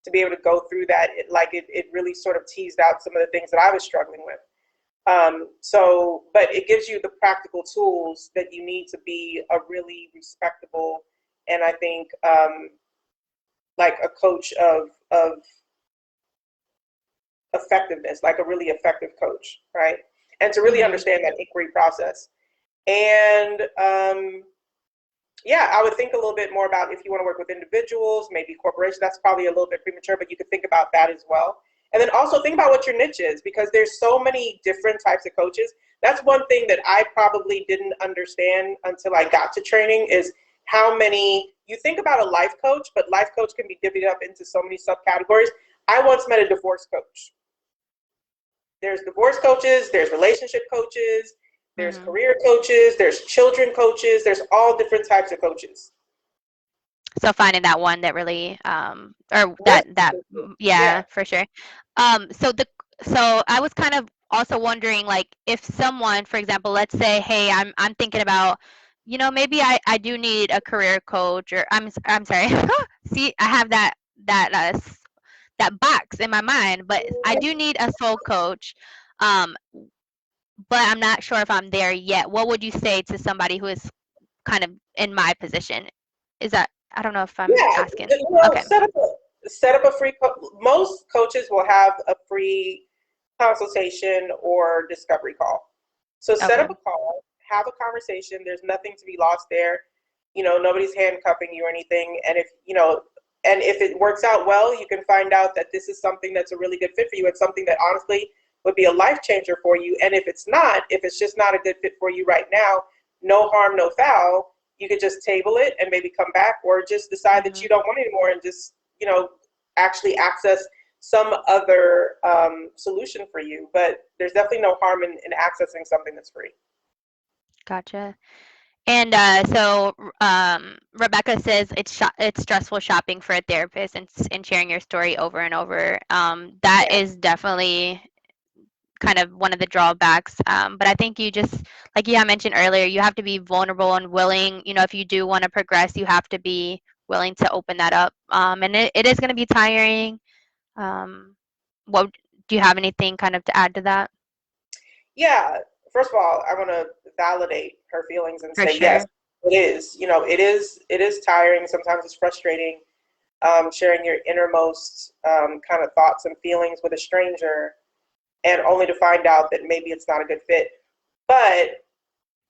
to be able to go through that. It really sort of teased out some of the things that I was struggling with. But it gives you the practical tools that you need to be a really respectable, and I think like a coach of effectiveness, like a really effective coach, right? And to really Mm-hmm. understand that inquiry process. And yeah, I would think a little bit more about if you want to work with individuals, maybe corporations. That's probably a little bit premature, but you could think about that as well. And then also think about what your niche is, because there's so many different types of coaches. That's one thing that I probably didn't understand until I got to training is how many you think about a life coach, but life coach can be divvied up into so many subcategories. I once met a divorce coach. There's divorce coaches, there's relationship coaches, there's Mm-hmm. career coaches, there's children coaches, there's all different types of coaches. So finding that one that really, or Rest, yeah, yeah. for sure. So I was kind of also wondering, like, if someone, for example, let's say, hey, I'm thinking about, maybe I do need a career coach, or I'm sorry. See, I have that box in my mind, but I do need a soul coach. Um, but I'm not sure if I'm there yet. What would you say to somebody who is kind of in my position? Is that, I don't know if I'm Yeah, asking. Okay. set up a free. Most coaches will have a free consultation or discovery call. So set Okay. up a call, have a conversation. There's nothing to be lost there. Nobody's handcuffing you or anything. And if it works out well, you can find out that this is something that's a really good fit for you. It's something that honestly would be a life changer for you. And if it's not, if it's just not a good fit for you right now, no harm, no foul. You could just table it and maybe come back, or just decide that Hmm. you don't want it anymore and just actually access some other solution for you. But there's definitely no harm in accessing something that's free. Gotcha. And so Rebecca says it's stressful shopping for a therapist and sharing your story over and over. That Yeah. is definitely kind of one of the drawbacks. But I think you just, like you had mentioned earlier, you have to be vulnerable and willing. If you do want to progress, you have to be willing to open that up. And it is going to be tiring. Um, what do you have anything kind of to add to that? Yeah. First of all, I want to validate her feelings and For say, yes, sure. it is. It is tiring. Sometimes it's frustrating, sharing your innermost kind of thoughts and feelings with a stranger, and only to find out that maybe it's not a good fit. But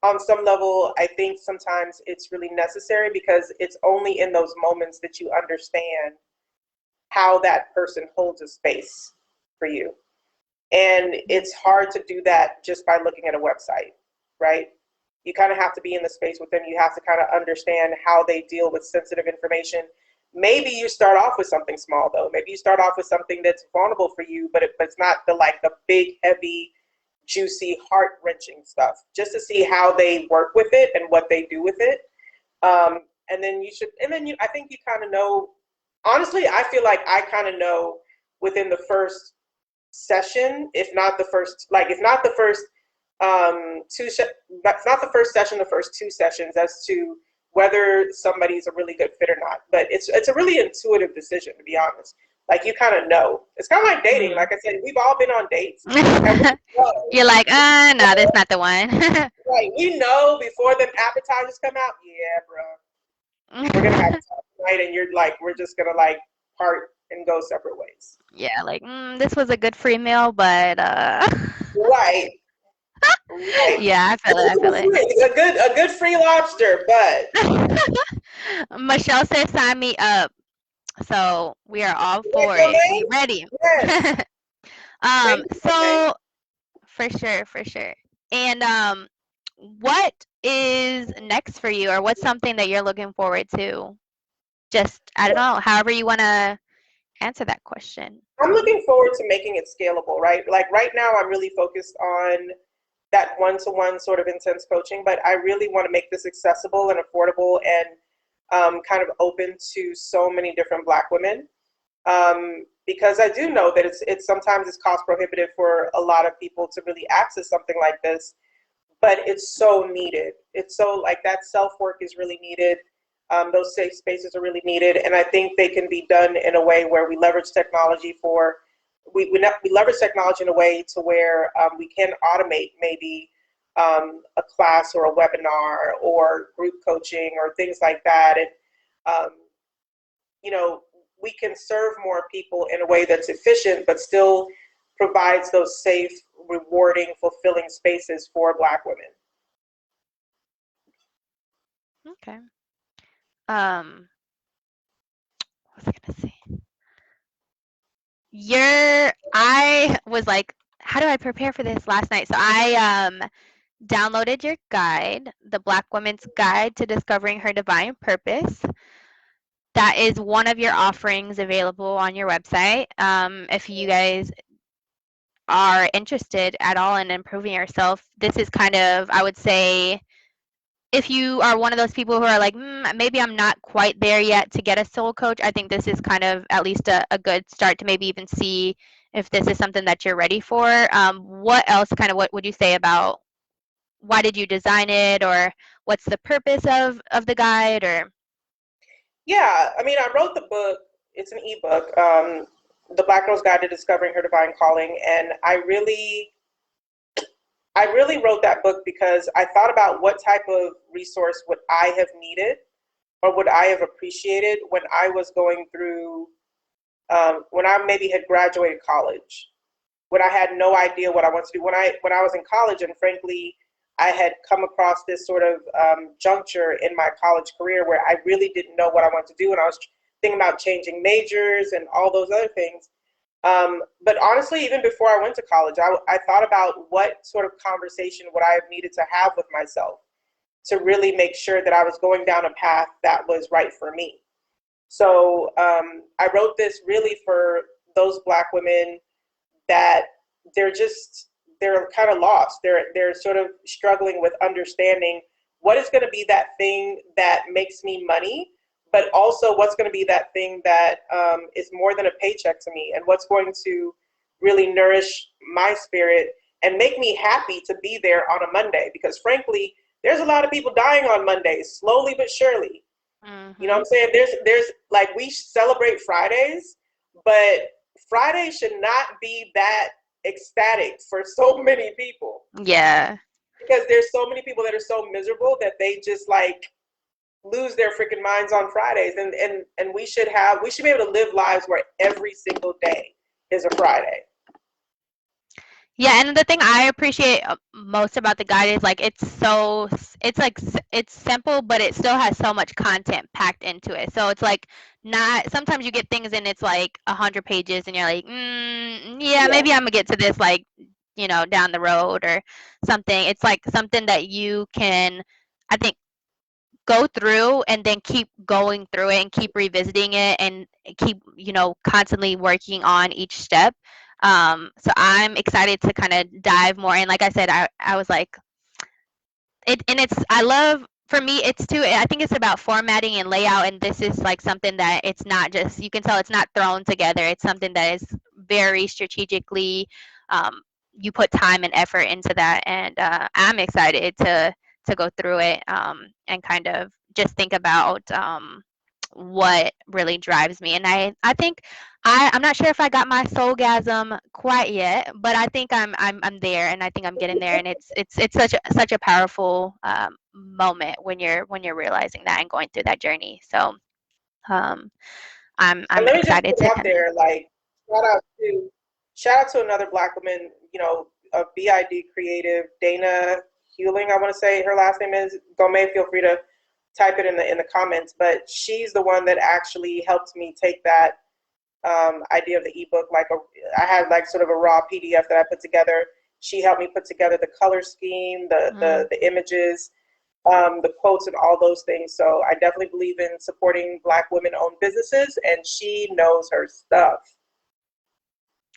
on some level, I think sometimes it's really necessary because it's only in those moments that you understand how that person holds a space for you. And it's hard to do that just by looking at a website, right? You kind of have to be in the space with them. You have to kind of understand how they deal with sensitive information. Maybe you start off with something small though. Maybe you start off with something that's vulnerable for you, but it's not the big, heavy, juicy, heart wrenching stuff. Just to see how they work with it and what they do with it. And then you should, and then I think you kind of know. Honestly, I feel like I kind of know within the first session, if not the first that's not the first session, the first two sessions, as to whether somebody's a really good fit or not. But it's a really intuitive decision, to be honest. Like, you kind of know. It's kind of like dating. Like I said, we've all been on dates, and we know, You're like, no, that's not the one. right? We know before the appetizers come out. Yeah, bro, we're gonna have time tonight, and you're like, we're just gonna like part and go separate ways. Yeah, like, this was a good free meal, but Right. Right. yeah, I feel it. I feel it. A good free lobster, but Michelle says, "Sign me up." So we are all what's for your it. We name? ready. Yes. Thank you, Renee. So for sure, for sure. And what is next for you, or what's something that you're looking forward to? Just, I don't know, however you want to answer that question. I'm looking forward to making it scalable, right? Like right now, I'm really focused on that one-to-one sort of intense coaching, but I really want to make this accessible and affordable and kind of open to so many different Black women. Because I do know that it's sometimes it's cost prohibitive for a lot of people to really access something like this, but it's so needed. It's so, like, that self work is really needed. Those safe spaces are really needed, and I think they can be done in a way where we leverage technology for we leverage technology in a way to where we can automate maybe a class or a webinar or group coaching or things like that, and um, you know, we can serve more people in a way that's efficient, but still provides those safe, rewarding, fulfilling spaces for Black women. Okay. Um, what was I gonna say? I was like, how do I prepare for this last night? So I downloaded your guide, the Black Woman's Guide to Discovering Her Divine Purpose. That is one of your offerings available on your website. If you guys are interested at all in improving yourself, this is kind of, I would say, if you are one of those people who are like, maybe I'm not quite there yet to get a soul coach, I think this is kind of at least a good start to maybe even see if this is something that you're ready for. What else, kind of, what would you say about why did you design it, or what's the purpose of the guide, or? Yeah, I mean, I wrote the book. It's an ebook, The Black Girl's Guide to Discovering Her Divine Calling, and I really wrote that book because I thought about what type of resource would I have needed or would I have appreciated when I was going through, when I maybe had graduated college, when I had no idea what I wanted to do. When I was in college, and frankly, I had come across this sort of juncture in my college career where I really didn't know what I wanted to do, and I was thinking about changing majors and all those other things. But honestly, even before I went to college, I thought about what sort of conversation would I have needed to have with myself to really make sure that I was going down a path that was right for me. So I wrote this really for those Black women that they're just they're kind of lost. They're sort of struggling with understanding what is going to be that thing that makes me money, but also what's going to be that thing that is more than a paycheck to me, and what's going to really nourish my spirit and make me happy to be there on a Monday. Because frankly, there's a lot of people dying on Mondays, slowly but surely. You know what I'm saying? There's like, we celebrate Fridays, but Friday should not be that ecstatic for so many people. Yeah. Because there's so many people that are so miserable that they just like lose their freaking minds on Fridays. And we should be able to live lives where every single day is a Friday. Yeah, and the thing I appreciate most about the guide is like it's simple, but it still has so much content packed into it. So it's like not sometimes you get things and it's like 100 pages, and you're like, yeah, maybe I'm gonna get to this like down the road or something. It's like something that you can, I think, go through and then keep going through it and keep revisiting it and keep constantly working on each step. So I'm excited to kind of dive more in. Like I said, I was like I love, for me it's too, I think it's about formatting and layout, and this is like something that it's not just, you can tell it's not thrown together. It's something that is very strategically, you put time and effort into that, and I'm excited to go through it, and kind of just think about what really drives me. And I think I'm not sure if I got my soulgasm quite yet, but I think I'm there, and I think I'm getting there. And it's such a powerful moment when you're realizing that and going through that journey. So um, And I'm let me just excited put to out kind of. there, like, shout out to another Black woman, a BID creative, Dana Hewling, I want to say her last name is. Gomez, feel free to type it in the comments. But she's the one that actually helped me take that idea of the ebook. I had like sort of a raw PDF that I put together. She helped me put together the color scheme, the images, the quotes, and all those things. So I definitely believe in supporting Black women-owned businesses, and she knows her stuff.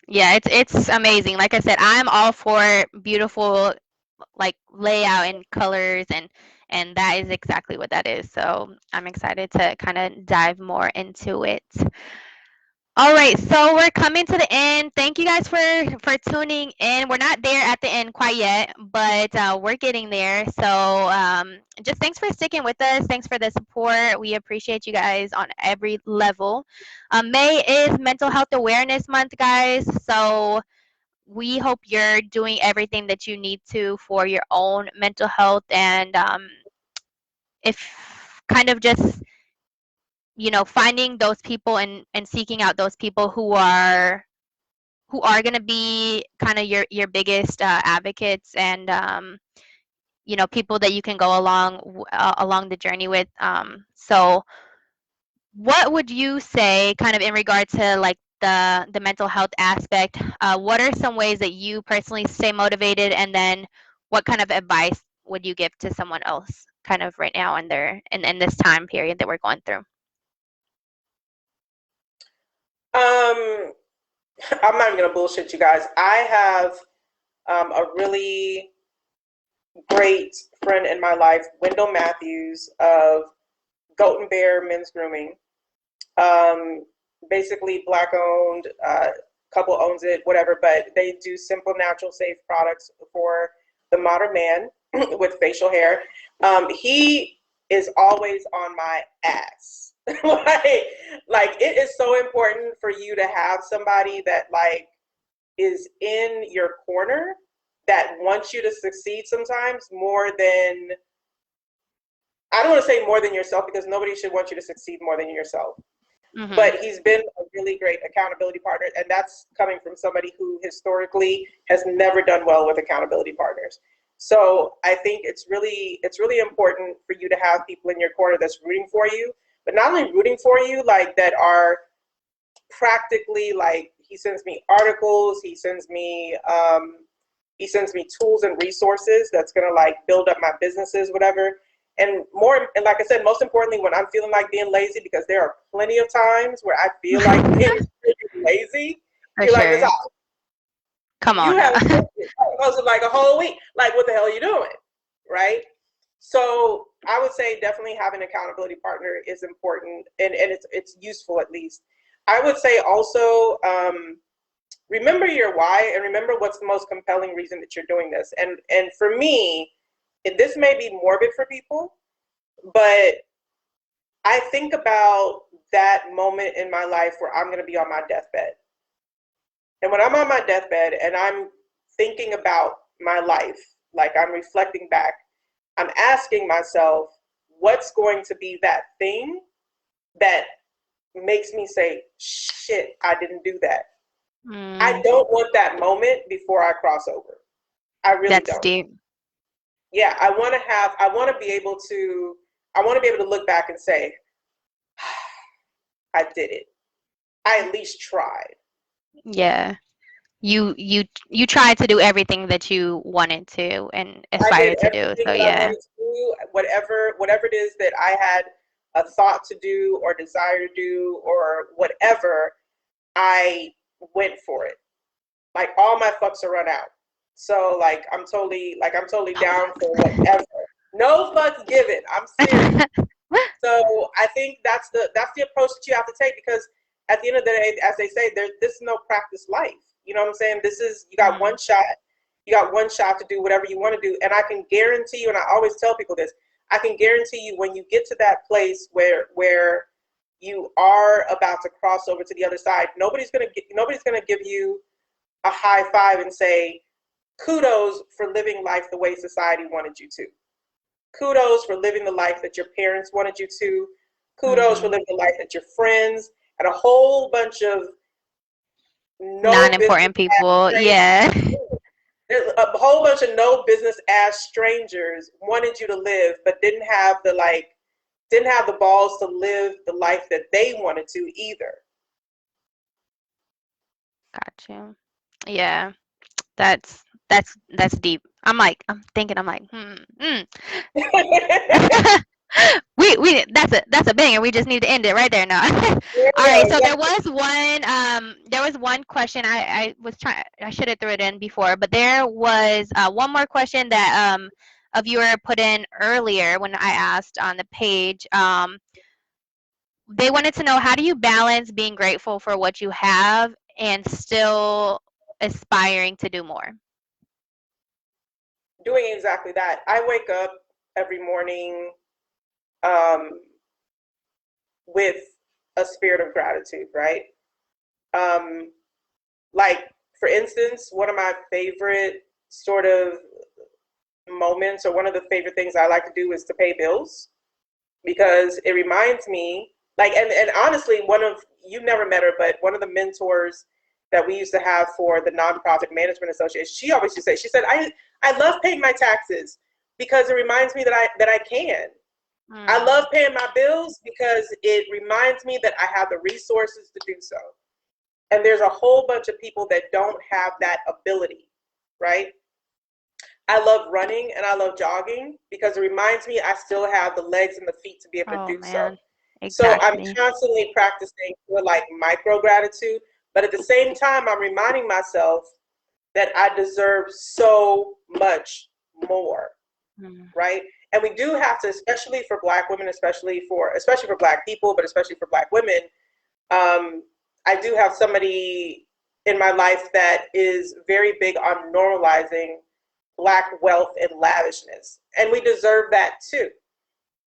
Yeah, it's amazing. Like I said, I'm all for beautiful like layout and colors, and that is exactly what that is. So I'm excited to kind of dive more into it. All right, so we're coming to the end. Thank you guys for tuning in. We're not there at the end quite yet, but we're getting there. So just thanks for sticking with us. Thanks for the support. We appreciate you guys on every level. May is Mental Health Awareness Month, guys. So we hope you're doing everything that you need to for your own mental health, and if kind of just finding those people and seeking out those people who are going to be kind of your biggest advocates, and people that you can go along the journey with. So what would you say, kind of in regard to like the mental health aspect? What are some ways that you personally stay motivated, and then what kind of advice would you give to someone else, kind of right now in this time period that we're going through? I'm not even gonna bullshit you guys. I have a really great friend in my life, Wendell Matthews of Goat and Bear Men's Grooming. Basically Black owned, couple owns it, whatever, but they do simple, natural, safe products for the modern man with facial hair. He is always on my ass. like it is so important for you to have somebody that like is in your corner, that wants you to succeed sometimes more than, I don't want to say more than yourself, because nobody should want you to succeed more than yourself. Mm-hmm. But he's been a really great accountability partner, and that's coming from somebody who historically has never done well with accountability partners. So I think it's really important for you to have people in your corner that's rooting for you, but not only rooting for you, like that are practically, like, he sends me articles, he sends me tools and resources that's gonna like build up my businesses, whatever. And like I said, most importantly, when I'm feeling like being lazy, because there are plenty of times where I feel like being lazy, For you're like, sure. Natasha, Come you on now. haven't posted like a whole week. Like, what the hell are you doing? Right? So I would say definitely having an accountability partner is important, and it's useful at least. I would say also, remember your why, and remember what's the most compelling reason that you're doing this. And for me, this may be morbid for people, but I think about that moment in my life where I'm going to be on my deathbed. And when I'm on my deathbed and I'm thinking about my life, like I'm reflecting back, I'm asking myself, what's going to be that thing that makes me say, shit, I didn't do that. I don't want that moment before I cross over. I really That's don't. deep. Yeah, I want to be able to, look back and say, I did it. I at least tried. Yeah. You tried to do everything that you wanted to and I did aspired to do. everything So that I yeah. wanted to do, whatever it is that I had a thought to do or desire to do or whatever, I went for it. Like all my fucks are run out. So I'm totally down for whatever. No fucks given. I'm serious. So I think that's the approach that you have to take, because at the end of the day, as they say, this is no practice life. You know what I'm saying? This is, you got one shot. You got one shot to do whatever you want to do. And I can guarantee you, and I always tell people this, I can guarantee you when you get to that place where you are about to cross over to the other side, nobody's gonna give you a high five and say, kudos for living life the way society wanted you to. Kudos for living the life that your parents wanted you to. Kudos for living the life that your friends and a whole bunch of no business Non-important people. Yeah. there's a whole bunch of no business ass strangers wanted you to live, but didn't have the balls to live the life that they wanted to either. Got you. Yeah. That's deep. I'm thinking, we that's a banger. We just need to end it right there now. All right, so there was one question I was trying, I should have threw it in before, but there was one more question that a viewer put in earlier when I asked on the page. They wanted to know, how do you balance being grateful for what you have and still aspiring to do more? Doing exactly that. I wake up every morning um, with a spirit of gratitude, right? Um, like, for instance, one of my favorite sort of moments, or one of the favorite things I like to do, is to pay bills, because it reminds me, and honestly, you've never met her, but one of the mentors that we used to have for the Nonprofit Management Association, she always used to say, she said, I love paying my taxes because it reminds me that I can. I love paying my bills because it reminds me that I have the resources to do so. And there's a whole bunch of people that don't have that ability, right? I love running and I love jogging because it reminds me I still have the legs and the feet to be able to do so. So I'm Exactly. constantly practicing for micro gratitude, but at the same time, I'm reminding myself that I deserve so much more, right? And we do have to, especially for Black women, especially for Black people, but especially for Black women. I do have somebody in my life that is very big on normalizing Black wealth and lavishness, and we deserve that too.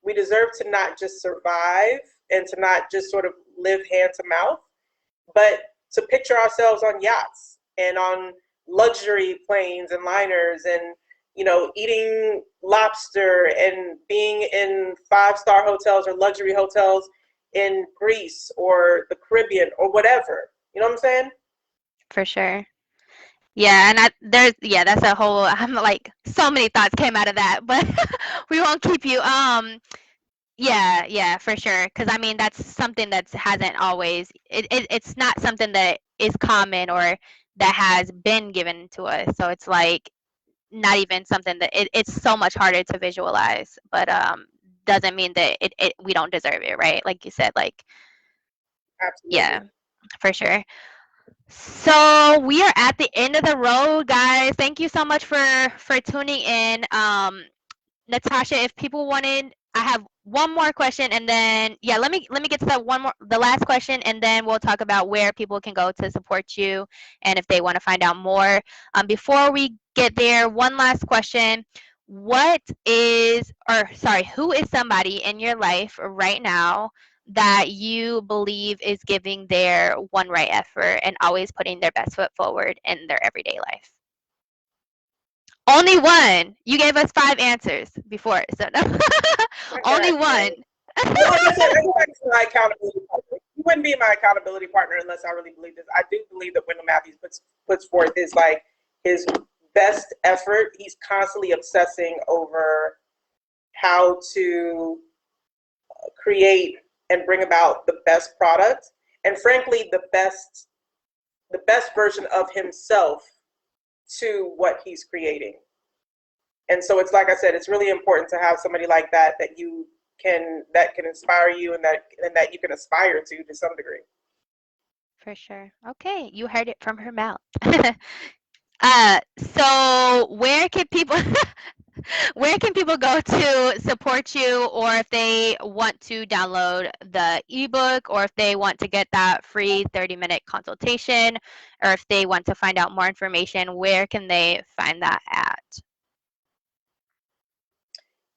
We deserve to not just survive and to not just sort of live hand to mouth, but to picture ourselves on yachts and on luxury planes and liners, and eating lobster and being in 5-star hotels or luxury hotels in Greece or the Caribbean or whatever. You know what I'm saying? For sure. Yeah, and that's a whole, I'm like, so many thoughts came out of that, but we won't keep you. Yeah, for sure. Because I mean, that's something that hasn't always, it's not something that is common or that has been given to us. So it's like not even something that it's so much harder to visualize, but doesn't mean that we don't deserve it, right? Like you said, like, yeah, Absolutely. for sure. So we are at the end of the road, guys. Thank you so much for tuning in. Natasha, if people wanted, I have one more question, and then yeah, let me get to the last question, and then we'll talk about where people can go to support you, and if they want to find out more. Before we get there, one last question: who is somebody in your life right now that you believe is giving their one right effort and always putting their best foot forward in their everyday life? Only one. You gave us 5 answers before, so no. My Only God, one. but like I said, everybody's my accountability partner. You wouldn't be my accountability partner unless I really believe this. I do believe that Wendell Matthews puts forth his best effort. He's constantly obsessing over how to create and bring about the best product, and frankly, the best version of himself to what he's creating. And so it's like I said, it's really important to have somebody like that that can inspire you and that you can aspire to some degree. For sure. Okay, you heard it from her mouth. So where can people where can people go to support you, or if they want to download the ebook, or if they want to get that free 30-minute consultation, or if they want to find out more information, where can they find that at?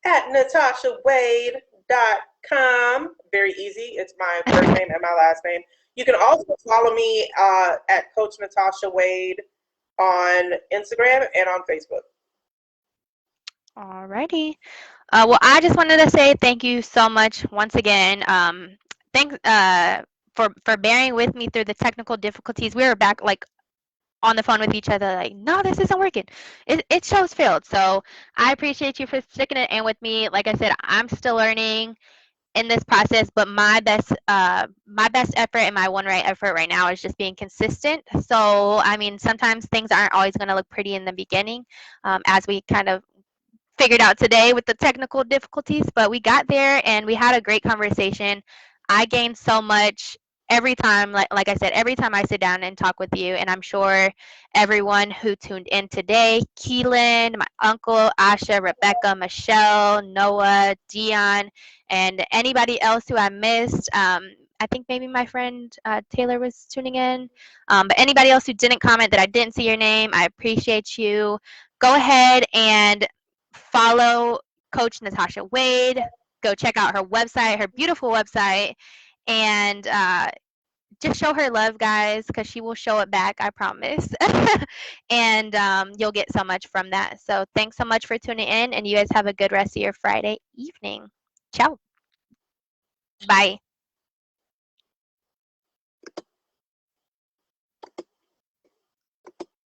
At NatashaWade.com. Very easy. It's my first name and my last name. You can also follow me at Coach Natasha Wade on Instagram and on Facebook. Alrighty. Well, I just wanted to say thank you so much once again. Thanks for bearing with me through the technical difficulties. We were back like on the phone with each other, like, no, this isn't working. It shows failed. So I appreciate you for sticking it in with me. Like I said, I'm still learning in this process, but my best effort and my one right effort right now is just being consistent. So I mean, sometimes things aren't always going to look pretty in the beginning, as we kind of figured out today with the technical difficulties, but we got there and we had a great conversation. I gained so much every time, like I said, every time I sit down and talk with you, and I'm sure everyone who tuned in today, Keelan, my uncle, Asha, Rebecca, Michelle, Noah, Dion, and anybody else who I missed. I think maybe my friend Taylor was tuning in. But anybody else who didn't comment that I didn't see your name, I appreciate you. Go ahead and follow Coach Natasha Wade. Go check out her website, her beautiful website, and just show her love, guys, because she will show it back, I promise. And you'll get so much from that. So thanks so much for tuning in, and you guys have a good rest of your Friday evening. Ciao. Bye.